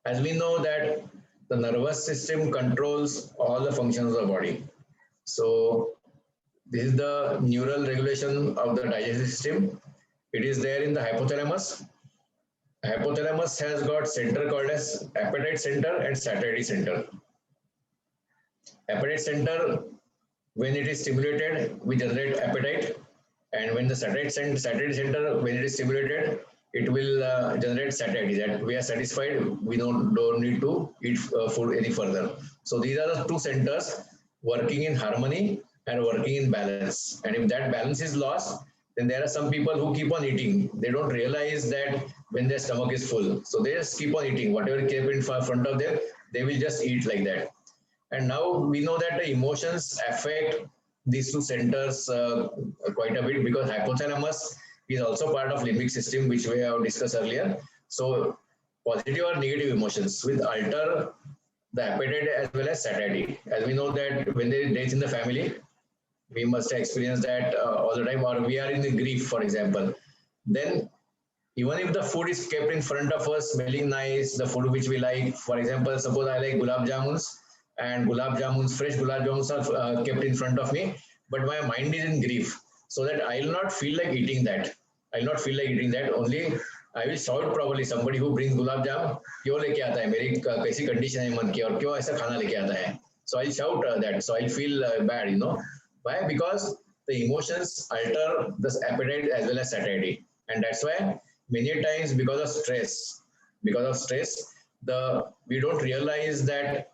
As we know that the nervous system controls all the functions of the body. So this is the neural regulation of the digestive system. It is there in the hypothalamus. Hypothalamus has got center called as appetite center and satiety center. Appetite center, when it is stimulated, we generate appetite, and when the satiety center, when it is stimulated, it will generate satiety, that we are satisfied, we don't need to eat food any further. So these are the two centers working in harmony and working in balance. And if that balance is lost, then there are some people who keep on eating. They don't realize that when their stomach is full. So they just keep on eating. Whatever kept in front of them, they will just eat like that. And now we know that the emotions affect these two centers quite a bit, because hypothalamus is also part of limbic system, which we have discussed earlier. So positive or negative emotions will alter the appetite as well as satiety. As we know that when there is death in the family, we must experience that all the time, or we are in the grief, for example. Then even if the food is kept in front of us, smelling nice, the food which we like, for example, suppose I like gulab jamuns, and gulab jamuns, fresh gulab jamuns are kept in front of me, but my mind is in grief, so that I will not feel like eating that. I will not feel like eating that. Only I will shout probably somebody who brings gulab jam, क्यों लेके आता है, मेरी कैसी condition है मन की और क्यों ऐसा खाना लेके आता है. So I'll shout that. So I'll feel bad, you know. Why? Because the emotions alter the appetite as well as satiety, and that's why many times because of stress, the we don't realize that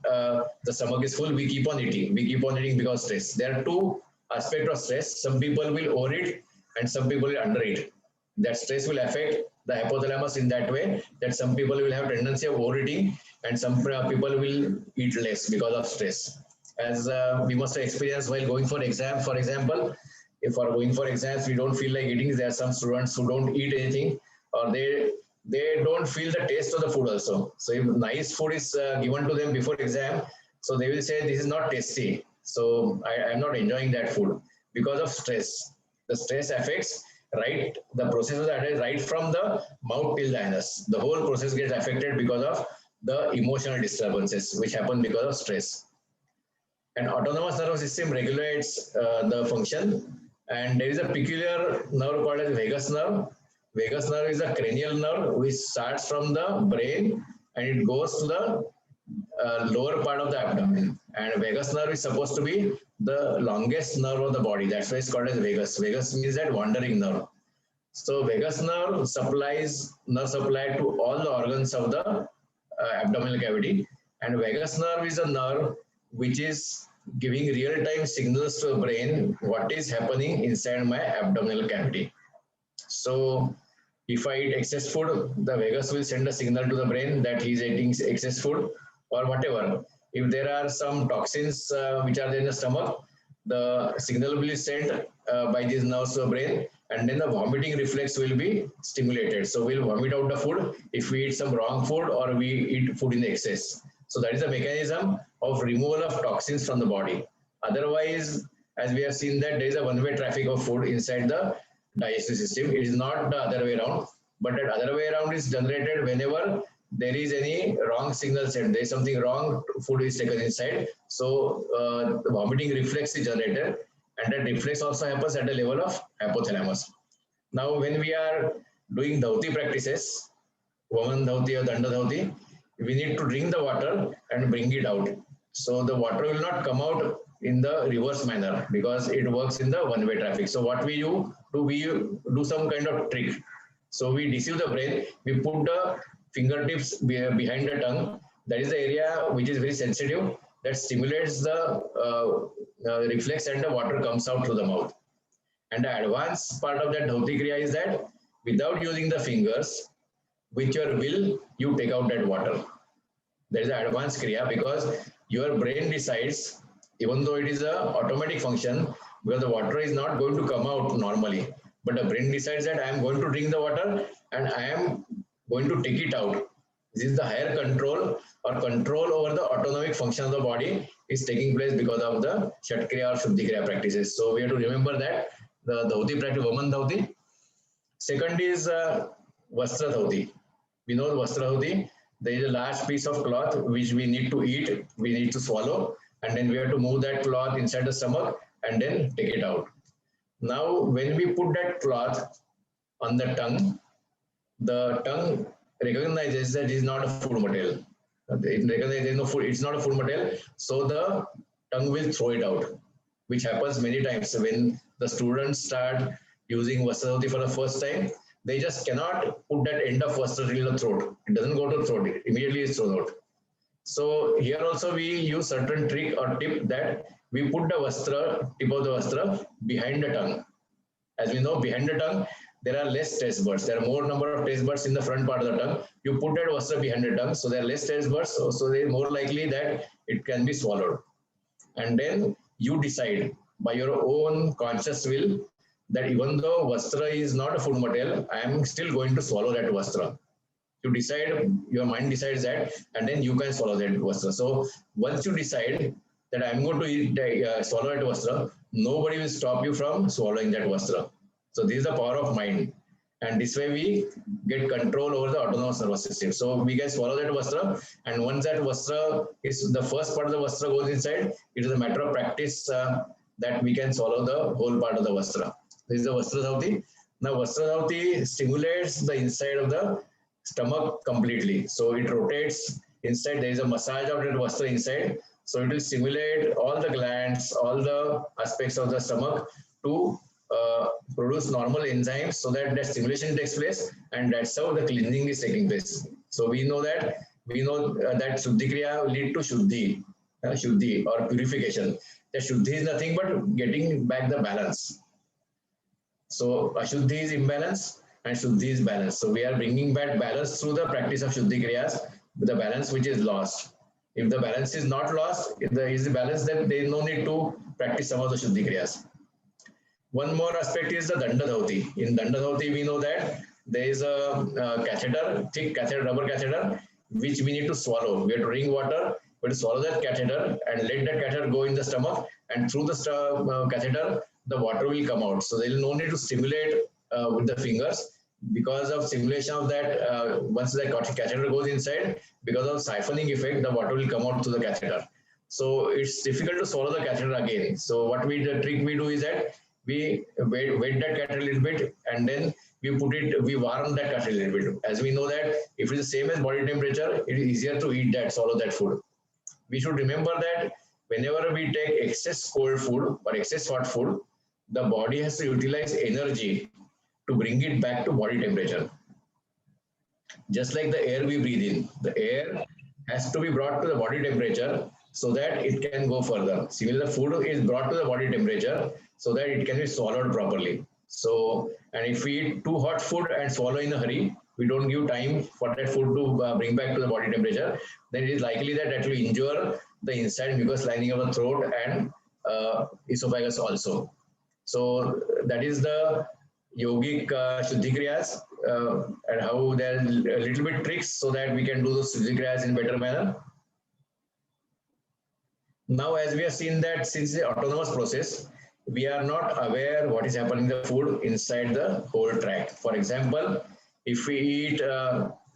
the stomach is full. We keep on eating. We keep on eating because of stress. There are two aspects of stress. Some people will overeat, and some people will undereat. That stress will affect the hypothalamus in that way that some people will have tendency of overeating, and some people will eat less because of stress. As we must experience while going for exam, for example, if we're going for exams, we don't feel like eating. There are some students who don't eat anything, or they don't feel the taste of the food also. So if nice food is given to them before exam, so they will say this is not tasty. So I am not enjoying that food because of stress. The stress affects the process of that is right from the mouth till the anus. The whole process gets affected because of the emotional disturbances which happen because of stress. And autonomous nervous system regulates the function, and there is a peculiar nerve called as vagus nerve. Vagus nerve is a cranial nerve which starts from the brain and it goes to the lower part of the abdomen. And vagus nerve is supposed to be the longest nerve of the body. That's why it's called as vagus. Vagus means that wandering nerve. So vagus nerve supplies nerve supply to all the organs of the abdominal cavity. And vagus nerve is a nerve which is giving real-time signals to the brain what is happening inside my abdominal cavity. So if I eat excess food, the vagus will send a signal to the brain that he is eating excess food or whatever. If there are some toxins which are there in the stomach, the signal will be sent by these nerves to the brain, and then the vomiting reflex will be stimulated. So we'll vomit out the food if we eat some wrong food or we eat food in excess. So that is the mechanism of removal of toxins from the body. Otherwise, as we have seen that there is a one-way traffic of food inside the digestive system. It is not the other way around, but that other way around is generated whenever there is any wrong signal sent. There is something wrong, food is taken inside. So the vomiting reflex is generated, and that reflex also happens at the level of hypothalamus. Now, when we are doing dhauti practices, Vaman dhauti or Danda dhauti, we need to drink the water and bring it out. So the water will not come out in the reverse manner because it works in the one-way traffic. So what we do, we do some kind of trick. So we deceive the brain. We put the fingertips behind the tongue. That is the area which is very sensitive. That stimulates the reflex, and the water comes out through the mouth. And the advanced part of that dhauti kriya is that without using the fingers, with your will, you take out that water. There is an advanced kriya because your brain decides, even though it is an automatic function, because the water is not going to come out normally, but the brain decides that I am going to drink the water and I am going to take it out. This is the higher control or control over the autonomic function of the body is taking place because of the Shatkriya or Shuddhikriya practices. So we have to remember that the dhauti practice, Vaman dhauti. Second is Vastra dhauti. We know Vastra dhauti. There is a large piece of cloth which we need to eat, we need to swallow, and then we have to move that cloth inside the stomach and then take it out. Now, when we put that cloth on the tongue recognizes that it is not a food material. It recognizes no food, it's not a food material, so the tongue will throw it out, which happens many times when the students start using Vastra dhauti for the first time. They just cannot put that end of vastra till the throat. It doesn't go to the throat, it immediately is thrown out. So here also we use certain trick or tip that we put the vastra, tip of the vastra behind the tongue. As we know, behind the tongue, there are less taste buds. There are more number of taste buds in the front part of the tongue. You put that vastra behind the tongue, so there are less taste buds, so they are more likely that it can be swallowed. And then you decide by your own conscious will that even though vastra is not a food material, I am still going to swallow that vastra. You decide, your mind decides that, and then you can swallow that vastra. So once you decide, that I'm going to swallow that vastra, nobody will stop you from swallowing that vastra. So this is the power of mind. And this way we get control over the autonomous nervous system. So we can swallow that vastra, and once that vastra is the first part of the vastra goes inside, it is a matter of practice that we can swallow the whole part of the vastra. This is the Vastrasauti. Now Vastrasauti stimulates the inside of the stomach completely. So it rotates inside. There is a massage of that vastra inside. So it will stimulate all the glands, all the aspects of the stomach to produce normal enzymes, so that stimulation takes place, and that's how the cleansing is taking place. So we know that that Shuddhi Kriya lead to Shuddhi or purification. The Shuddhi is nothing but getting back the balance. So Ashuddhi is imbalance and Shuddhi is balance. So we are bringing back balance through the practice of Shuddhi Kriyas, with the balance which is lost. If the balance is not lost, if there is the balance, then there is no need to practice some of the Shuddhi Kriyas. One more aspect is the Danda Dhauti. In Danda Dhauti, we know that there is a catheter, thick catheter, rubber catheter, which we need to swallow. We have to drink water, we have to swallow that catheter and let that catheter go in the stomach, and through the catheter, the water will come out. So there is no need to stimulate with the fingers. Because of stimulation of that, once the catheter goes inside, because of siphoning effect, the water will come out through the catheter. So it's difficult to swallow the catheter again. So the trick we do is that we wet that catheter a little bit, and then we warm that catheter a little bit. As we know that if it is the same as body temperature, it is easier to swallow that food. We should remember that whenever we take excess cold food or excess hot food, the body has to utilize energy to bring it back to body temperature. Just like the air we breathe in, the air has to be brought to the body temperature so that it can go further. Similarly, the food is brought to the body temperature so that it can be swallowed properly. So, and if we eat too hot food and swallow in a hurry, we don't give time for that food to bring back to the body temperature, then it is likely that that will injure the inside mucous lining of the throat and esophagus also. So that is the yogic Shuddhi Kriyas, and how there are a little bit tricks so that we can do those Shuddhi Kriyas in better manner. Now, as we have seen that since the autonomous process, we are not aware what is happening in the food inside the whole tract. For example, if we eat,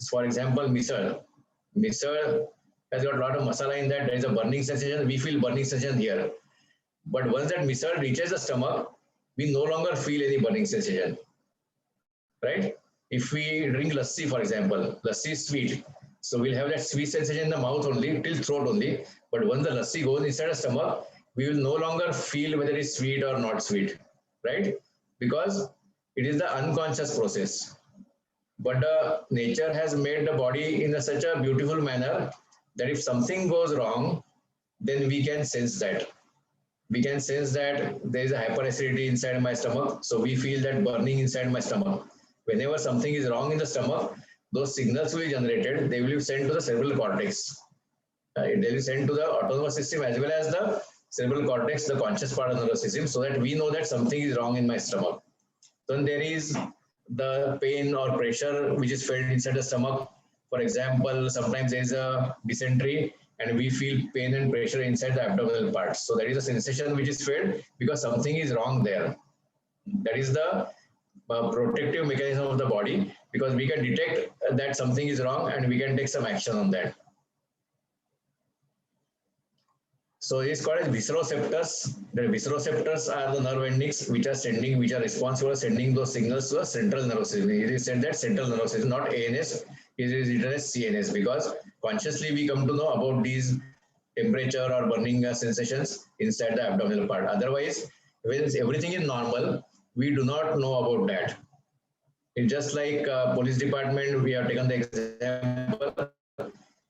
for example, misal has got a lot of masala in that, there is a burning sensation, we feel burning sensation here. But once that misal reaches the stomach, we no longer feel any burning sensation, right? If we drink lassi, for example, lassi is sweet. So we'll have that sweet sensation in the mouth only, till throat only. But once the lassi goes inside the stomach, we will no longer feel whether it is sweet or not sweet, right? Because it is the unconscious process. But nature has made the body in such a beautiful manner that if something goes wrong, then we can sense that. We can sense that there is a hyperacidity inside my stomach. So we feel that burning inside my stomach. Whenever something is wrong in the stomach, those signals will be generated. They will be sent to the cerebral cortex. They will be sent to the autonomous system as well as the cerebral cortex, the conscious part of the nervous system, so that we know that something is wrong in my stomach. Then there is the pain or pressure which is felt inside the stomach. For example, sometimes there is a dysentery and we feel pain and pressure inside the abdominal parts. So that is a sensation which is felt because something is wrong there. That is the protective mechanism of the body, because we can detect that something is wrong and we can take some action on that. So it is called as visceroceptors. The visceroceptors are the nerve endings which are responsible for sending those signals to the central nervous system. It is said that central nervous system, not ANS, it is written as CNS, because consciously we come to know about these temperature or burning sensations inside the abdominal part. Otherwise, when everything is normal, we do not know about that. It's just like police department, we have taken the example.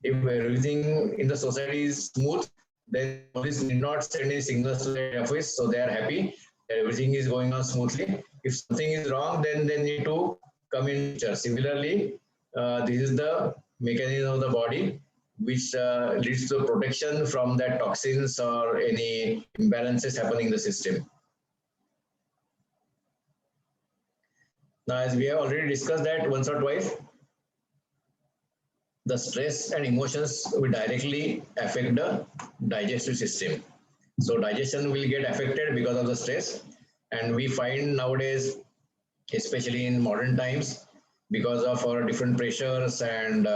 If everything in the society is smooth, then police need not send any signals to the office, so they are happy that everything is going on smoothly. If something is wrong, then they need to come in picture. Similarly, this is the mechanism of the body which leads to protection from that toxins or any imbalances happening in the system. Now, as we have already discussed that once or twice, the stress and emotions will directly affect the digestive system. So digestion will get affected because of the stress. And we find nowadays, especially in modern times, because of our different pressures and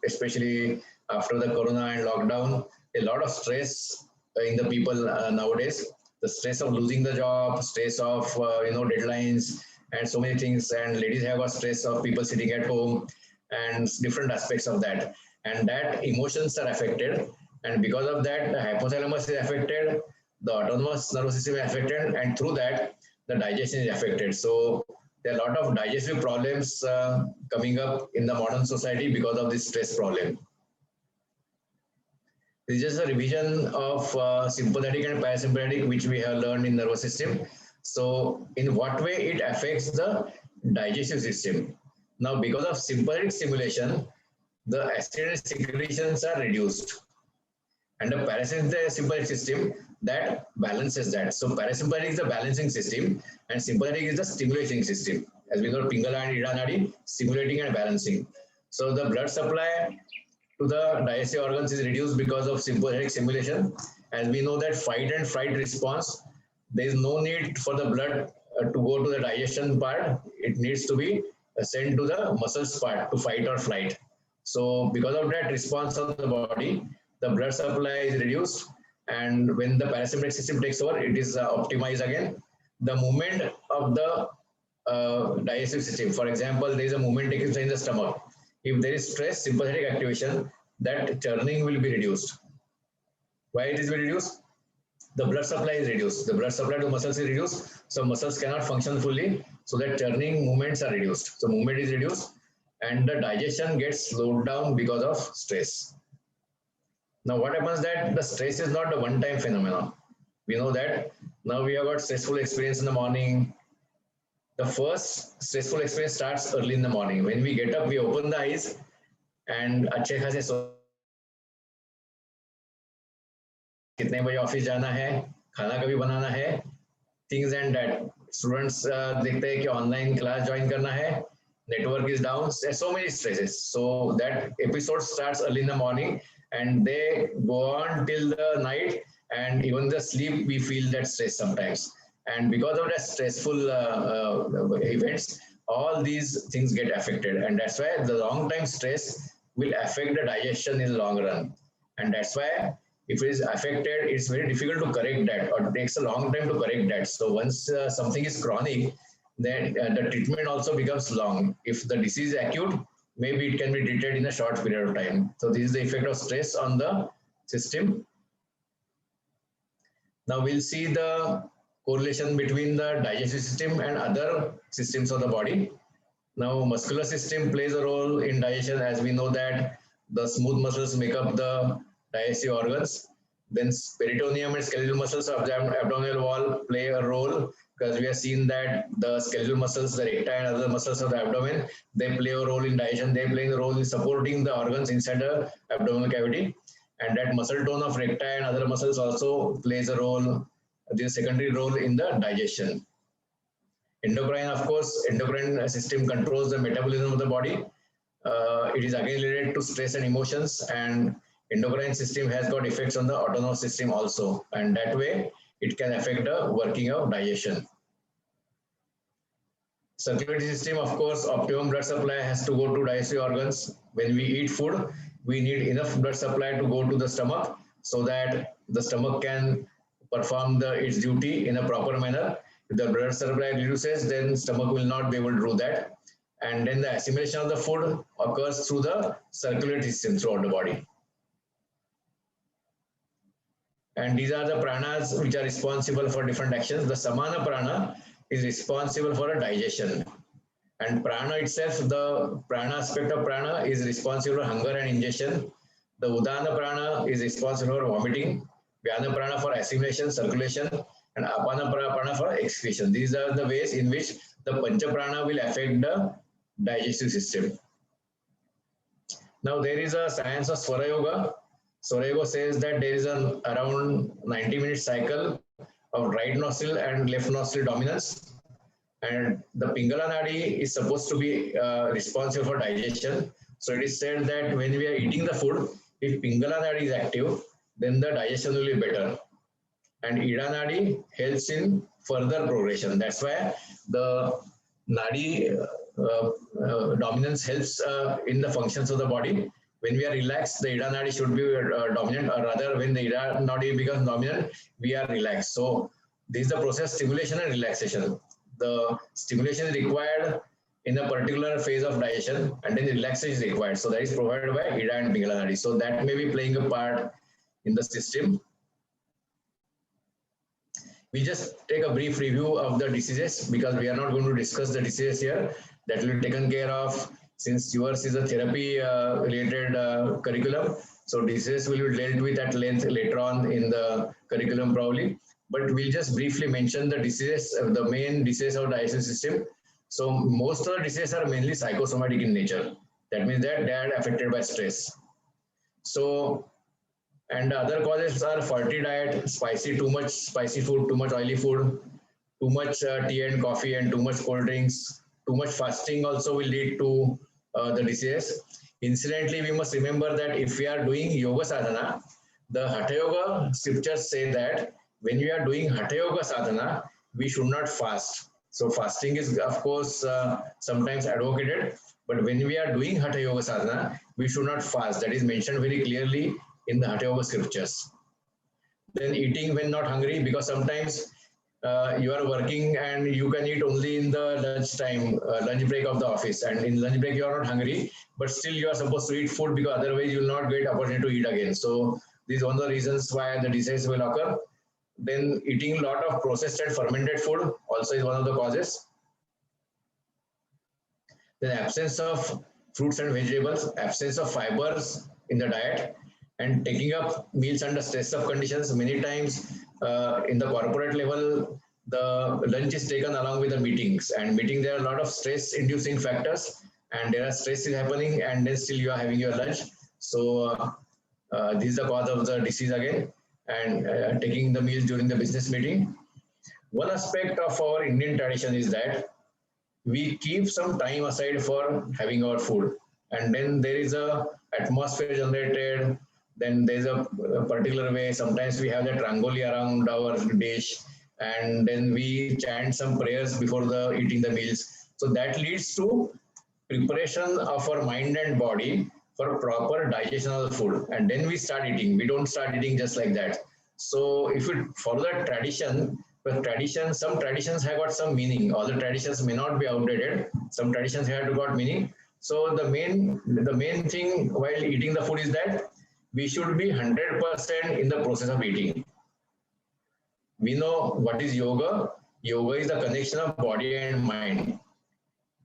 especially after the corona and lockdown, a lot of stress in the people nowadays. The stress of losing the job, stress of deadlines, and so many things. And ladies have a stress of people sitting at home, and different aspects of that. And that emotions are affected. And because of that, the hypothalamus is affected, the autonomous nervous system is affected, and through that, the digestion is affected. So there are a lot of digestive problems coming up in the modern society because of this stress problem. This is a revision of sympathetic and parasympathetic, which we have learned in nervous system. So in what way it affects the digestive system? Now, because of sympathetic stimulation, the acid secretions are reduced. And the parasympathetic system that balances that. So parasympathetic is the balancing system and sympathetic is the stimulating system. As we know, Pingala and Ida Nadi, stimulating and balancing. So the blood supply to the digestive organs is reduced because of sympathetic stimulation. As we know that fight and flight response, there is no need for the blood to go to the digestion part. It needs to be sent to the muscles part to fight or flight. So because of that response of the body, the blood supply is reduced, and when the parasympathetic system takes over, it is optimized again. The movement of the digestive system, for example, there is a movement taking place in the stomach. If there is stress, sympathetic activation, that churning will be reduced. Why it is reduced? The blood supply is reduced. The blood supply to muscles is reduced, so muscles cannot function fully, so that churning movements are reduced. So movement is reduced, and the digestion gets slowed down because of stress. Now, what happens that the stress is not a one-time phenomenon. We know that now we have got stressful experience in the morning. The first stressful experience starts early in the morning. When we get up, we open the eyes and अच्छे खासे कितने बजे office जाना है, खाना कभी बनाना है, things and that. Students देखते हैं कि ऑनलाइन क्लास ज्वाइन करना है, network is down. There's so many stresses. So that episode starts early in the morning and they go on till the night, and even the sleep we feel that stress sometimes. And because of that stressful events, all these things get affected, and that's why the long time stress will affect the digestion in the long run. And that's why if it is affected, it's very difficult to correct that, or it takes a long time to correct that. So once something is chronic, then the treatment also becomes long. If the disease is acute, maybe it can be treated in a short period of time. So this is the effect of stress on the system. Now we'll see the correlation between the digestive system and other systems of the body. Now muscular system plays a role in digestion, as we know that the smooth muscles make up the digestive organs. Then peritoneum and skeletal muscles of the abdominal wall play a role, because we have seen that the skeletal muscles, the recti and other muscles of the abdomen, they play a role in digestion. They play a role in supporting the organs inside the abdominal cavity. And that muscle tone of recti and other muscles also plays a role, the secondary role in the digestion. Endocrine, of course, endocrine system controls the metabolism of the body. It is again related to stress and emotions, and endocrine system has got effects on the autonomous system also, and that way it can affect the working of digestion. Circulatory system, of course, optimum blood supply has to go to digestive organs. When we eat food, we need enough blood supply to go to the stomach so that the stomach can perform its duty in a proper manner. If the blood supply reduces, then stomach will not be able to do that. And then the assimilation of the food occurs through the circulatory system throughout the body. And these are the pranas which are responsible for different actions. The samana prana is responsible for a digestion. And prana itself, the prana aspect of prana is responsible for hunger and ingestion. The udana prana is responsible for vomiting. Vyana prana for assimilation, circulation, and apana prana for excretion. These are the ways in which the pancha prana will affect the digestive system. Now there is a science of Swara Yoga. Swara Yoga says that there is an around 90-minute cycle of right nostril and left nostril dominance. And the Pingala Nadi is supposed to be responsible for digestion. So it is said that when we are eating the food, if Pingala Nadi is active, then the digestion will be better. and Ida Nadi helps in further progression. That's why the Nadi dominance helps in the functions of the body. When we are relaxed, the Ida Nadi should be dominant, or rather, when the Ida Nadi becomes dominant, we are relaxed. So, this is the process stimulation and relaxation. The stimulation is required in a particular phase of digestion, and then relaxation is required. So, that is provided by Ida and Pingala Nadi. So, that may be playing a part in the system. We just take a brief review of the diseases because we are not going to discuss the diseases here. That will be taken care of since yours is a therapy related curriculum. So diseases will be dealt with at length later on in the curriculum probably. But we'll just briefly mention the diseases, the main diseases of the digestion system. So most of the diseases are mainly psychosomatic in nature. That means that they are affected by stress. So and the other causes are faulty diet, spicy, too much spicy food, too much oily food, too much tea and coffee, and too much cold drinks. Too much fasting also will lead to the disease. Incidentally, we must remember that if we are doing yoga sadhana, the Hatha Yoga scriptures say that when we are doing Hatha Yoga sadhana, we should not fast. So fasting is, of course, sometimes advocated, but when we are doing Hatha Yoga sadhana, we should not fast. That is mentioned very clearly in the Hatha Yoga scriptures. Then eating when not hungry, because sometimes you are working and you can eat only in the lunch time, lunch break of the office, and in lunch break you are not hungry, but still you are supposed to eat food because otherwise you will not get opportunity to eat again. So this is one of the reasons why the disease will occur. Then eating a lot of processed and fermented food also is one of the causes. Then absence of fruits and vegetables, absence of fibers in the diet, and taking up meals under stress of conditions. Many times in the corporate level, the lunch is taken along with the meetings, and meeting there are a lot of stress inducing factors, and there are stress is happening, and then still you are having your lunch. So this is the cause of the disease again, and taking the meals during the business meeting. One aspect of our Indian tradition is that we keep some time aside for having our food, and then there is a atmosphere generated. Then there's a particular way. Sometimes we have that rangoli around our dish, and then we chant some prayers before the eating the meals. So that leads to preparation of our mind and body for proper digestion of the food, and then we start eating. We don't start eating just like that. So if we follow that tradition, but tradition, some traditions have got some meaning. All the traditions may not be outdated. Some traditions have got meaning. So the main thing while eating the food is that we should be 100% in the process of eating. We know what is yoga. Yoga is the connection of body and mind.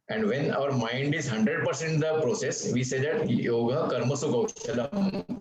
And when our mind is 100% in the process, we say that yoga karmasu kaushalam.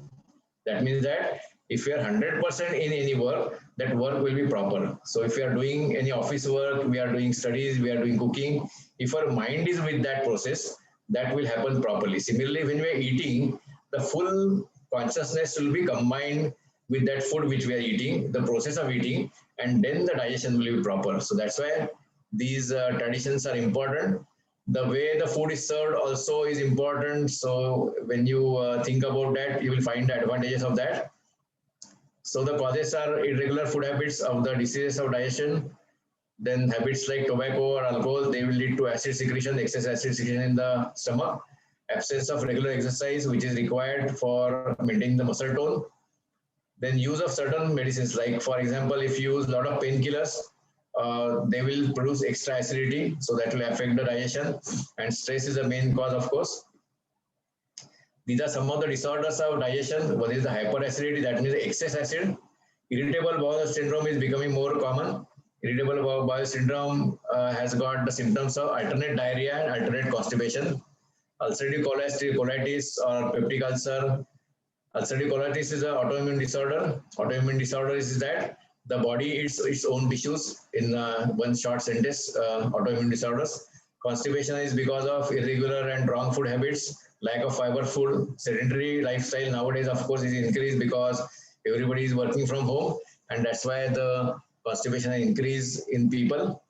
That means that if we are 100% in any work, that work will be proper. So if we are doing any office work, we are doing studies, we are doing cooking, if our mind is with that process, that will happen properly. Similarly, when we are eating, the full consciousness will be combined with that food which we are eating, the process of eating, and then the digestion will be proper. So that's why these traditions are important. The way the food is served also is important. So when you think about that, you will find the advantages of that. So the causes are irregular food habits of the diseases of digestion. Then habits like tobacco or alcohol, they will lead to acid secretion, excess acid secretion in the stomach. Absence of regular exercise, which is required for maintaining the muscle tone. Then use of certain medicines, like for example, if you use a lot of painkillers, they will produce extra acidity, so that will affect the digestion. And stress is the main cause, of course. These are some of the disorders of digestion. One is the hyperacidity, that means excess acid. Irritable bowel syndrome is becoming more common. Irritable bowel syndrome has got the symptoms of alternate diarrhea and alternate constipation. Ulcerative colitis or peptic ulcer. Ulcerative colitis is an autoimmune disorder. Autoimmune disorder is that the body eats its own tissues in one short sentence, autoimmune disorders. Constipation is because of irregular and wrong food habits, lack of fiber food. Sedentary lifestyle nowadays, of course, is increased because everybody is working from home, and that's why the constipation increase in people.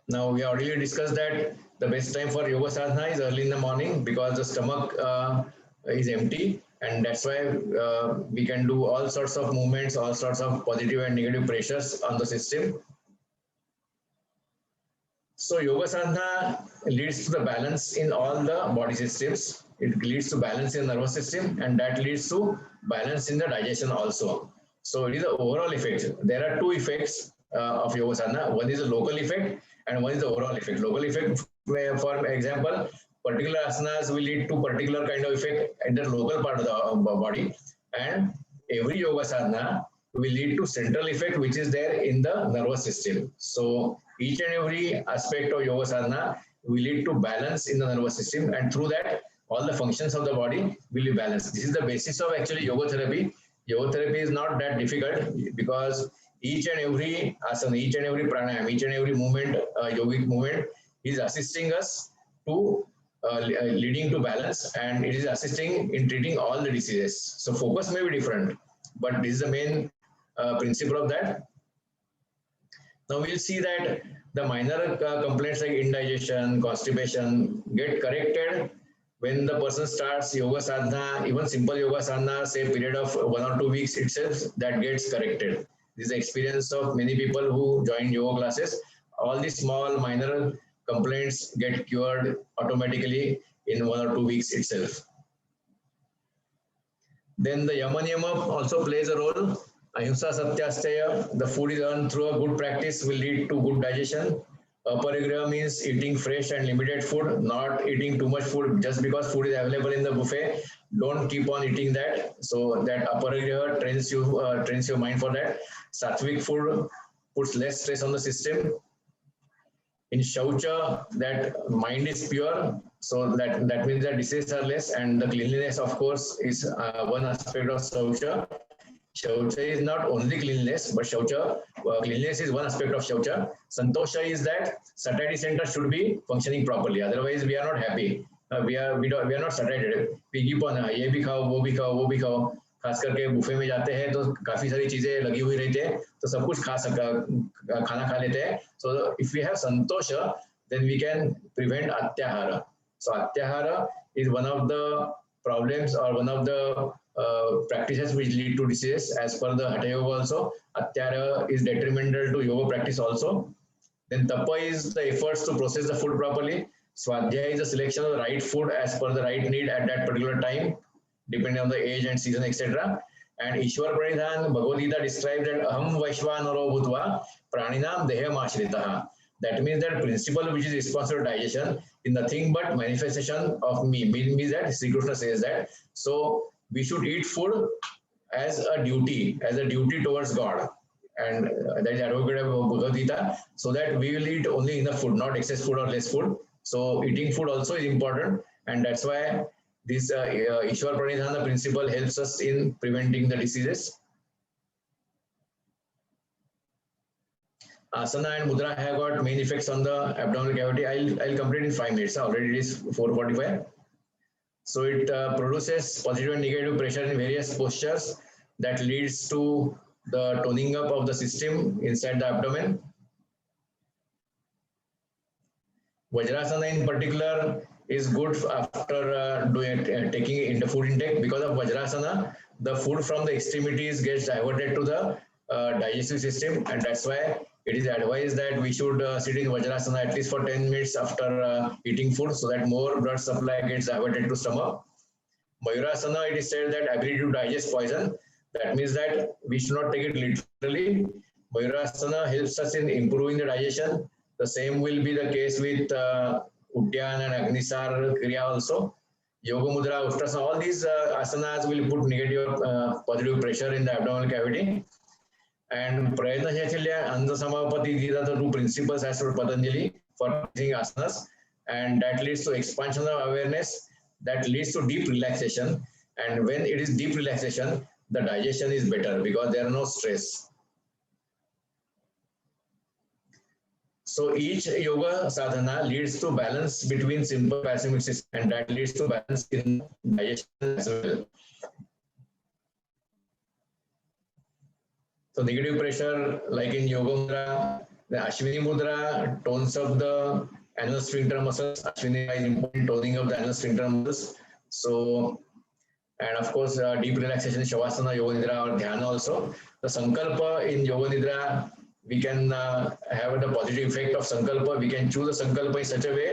Now, we already discussed that the best time for yoga sadhana is early in the morning because the stomach is empty and that's why we can do all sorts of movements, all sorts of positive and negative pressures on the system. So yoga sadhana leads to the balance in all the body systems. It leads to balance in the nervous system, and that leads to balance in the digestion also. So it is the overall effect. There are two effects of yoga sadhana. One is the local effect and one is the overall effect. Local effect, for example, particular asanas will lead to particular kind of effect at the local part of the body, and every yoga sadhana will lead to central effect which is there in the nervous system. So each and every aspect of yoga sadhana will lead to balance in the nervous system, and through that all the functions of the body will be balanced. This is the basis of actually yoga therapy. Yoga therapy is not that difficult because each and every asana, each and every pranayam, each and every movement, yogic movement is assisting us to leading to balance, and it is assisting in treating all the diseases. So focus may be different, but this is the main principle of that. Now we'll see that the minor complaints like indigestion, constipation get corrected when the person starts yoga sadhana. Even simple yoga sadhana, say period of 1 or 2 weeks itself, that gets corrected. This is the experience of many people who join yoga classes. All these small minor complaints get cured automatically in 1 or 2 weeks itself. Then the yama niyama also plays a role. Ahimsa Satyastaya, the food is earned through a good practice will lead to good digestion. Aparigraha means eating fresh and limited food, not eating too much food just because food is available in the buffet. Don't keep on eating that. So that aparigraha trains your mind for that. Sattvic food puts less stress on the system. In Shaucha, that mind is pure, so that means that diseases are less, and the cleanliness, of course, is one aspect of Shaucha. Shaucha is not only cleanliness, but Shaucha, cleanliness is one aspect of Shaucha. Santosha is that satiety center should be functioning properly. Otherwise, we are not happy. We are not satiated. We keep on ये भी खाओ, वो भी खाओ, वो भी खाओ. खास करके बुफे में जाते हैं तो काफी सारी चीजें लगी हुई रहती है, तो सब कुछ खाना खा लेते हैं. So if we have santosha, then we can prevent atyahara. So atyahara is one of the problems or one of the practices which lead to disease as per the Hatha Yoga also. Atyahara is detrimental to yoga practice also. Then tapa is the efforts to process the food properly. Swadhyaya is the selection of the right food as per the right need at that particular time, depending on the age and season, etc. And Ishwar Pranidhan, Bhagavad Gita describes that Aham Vaishvanaro Bhutva Praninam Deham Ashritaha. That means that principle which is responsible for digestion is nothing but manifestation of me. Means that Sri Krishna says that. So we should eat food as a duty towards God. And that is advocate of Bhagavad Gita, so that we will eat only enough food, not excess food or less food. So eating food also is important, and that's why this Ishwar Pranidhana principle helps us in preventing the diseases. Asana and Mudra have got main effects on the abdominal cavity. I'll complete in 5 minutes. Already it is 4:45. So it produces positive and negative pressure in various postures that leads to the toning up of the system inside the abdomen. Vajrasana in particular is good after taking into food intake. Because of Vajrasana, the food from the extremities gets diverted to the digestive system, and that's why it is advised that we should sit in Vajrasana at least for 10 minutes after eating food, so that more blood supply gets diverted to stomach. Mayurasana, it is said that ability to digest poison. That means that we should not take it literally. Mayurasana helps us in improving the digestion. The same will be the case with Uddiyana and Agnisar Kriya also. Yoga Mudra, Ustrasana, all these asanas will put negative, positive pressure in the abdominal cavity. And Prayatna Shaichilya and the Samapati, these are the two principles as per Patanjali for using asanas. And that leads to expansion of awareness, that leads to deep relaxation. And when it is deep relaxation, the digestion is better because there are no stress. So each yoga sadhana leads to balance between simple parasympathetic system, and that leads to balance in digestion as well. So negative pressure, like in Yoga Mudra, the Ashwini Mudra tones up the anal sphincter muscles. Ashwini is important, toning of the anal sphincter muscles. So, and of course deep relaxation, Shavasana, Yoga Nidra, or Dhyana also. The Sankalpa in Yoga Nidra, we can have the positive effect of Sankalpa. We can choose a Sankalpa in such a way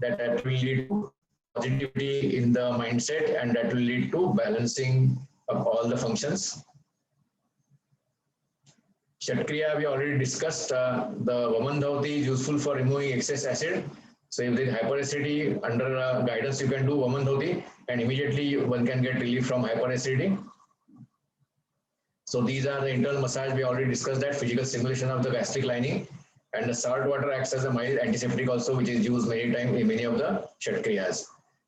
that that will lead to positivity in the mindset, and that will lead to balancing of all the functions. Shatkriya, we already discussed. The Vaman Dhavati is useful for removing excess acid. So if there is hyperacidity, under guidance you can do Vaman Dhavati, and immediately one can get relief from hyperacidity. So these are the internal massage. We already discussed that, physical stimulation of the gastric lining, and the salt water acts as a mild antiseptic also, which is used many times in many of the Shatkriyas.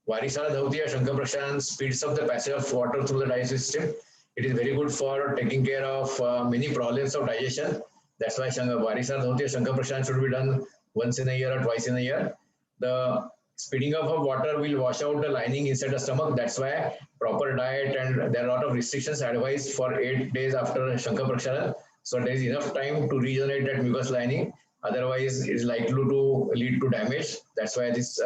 Varisala Dhavati or Shankar Prashan speeds up the passage of water through the digestive system. It is very good for taking care of many problems of digestion. That's why Varisala Dhavati or Shankar Prashan should be done once in a year or twice in a year. The speeding up of water will wash out the lining inside the stomach. That's why proper diet, and there are a lot of restrictions advised for 8 days after Shankar Praksharan. So there is enough time to regenerate that mucous lining. Otherwise, it is likely to lead to damage. That's why this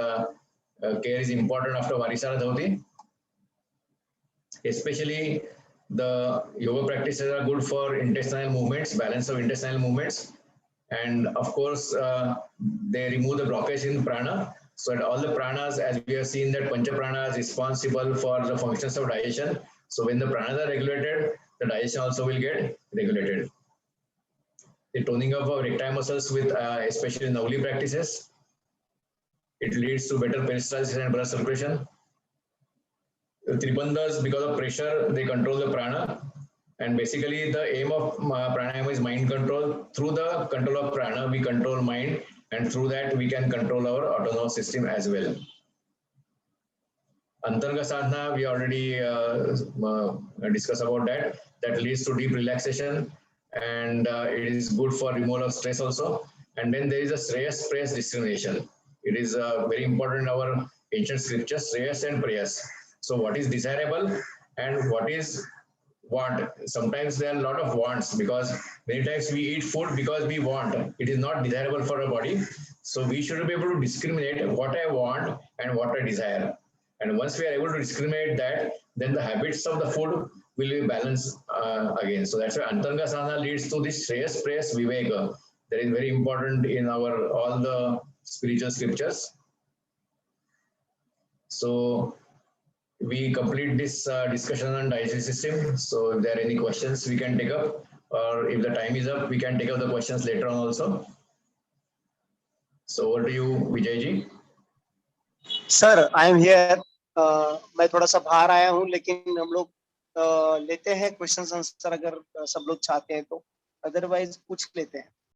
care is important after Varisala Dhavati. Especially the yoga practices are good for intestinal movements, balance of intestinal movements. And of course, they remove the blockage in prana. So all the pranas, as we have seen, that Pancha Prana is responsible for the functions of digestion. So when the pranas are regulated, the digestion also will get regulated. The toning of erectile muscles with especially Nauli practices, it leads to better peristalsis and blood circulation. The Tribandhas, because of pressure, they control the prana. And basically the aim of pranayama is mind control. Through the control of prana, we control mind, and through that we can control our autonomous system as well. Antarga sadhana, we already discussed about that. That leads to deep relaxation, and it is good for removal of stress also. And then there is a Shreyas Prayas discrimination. It is very important in our ancient scriptures, Shreyas and Prayas. So what is desirable and what is want? Sometimes there are a lot of wants, because many times we eat food because we want. It is not desirable for our body. So we should be able to discriminate what I want and what I desire. And once we are able to discriminate that, then the habits of the food will be balanced again. So that's why Antarga Sadhana leads to this Shreyas Prayas Viveka. That is very important in our all the spiritual scriptures. So we complete this discussion on digestive system. So if there are any questions, we can take up, or if the time is up, we can take up the questions later on also. So over to you, Vijay ji. Sir, I am here. मैं थोड़ा सा बाहर आया हूँ, लेकिन हम लोग लेते हैं क्वेश्चन आंसर अगर सब लोग चाहते हैं तो, अदरवाइज पूछ लेते हैं.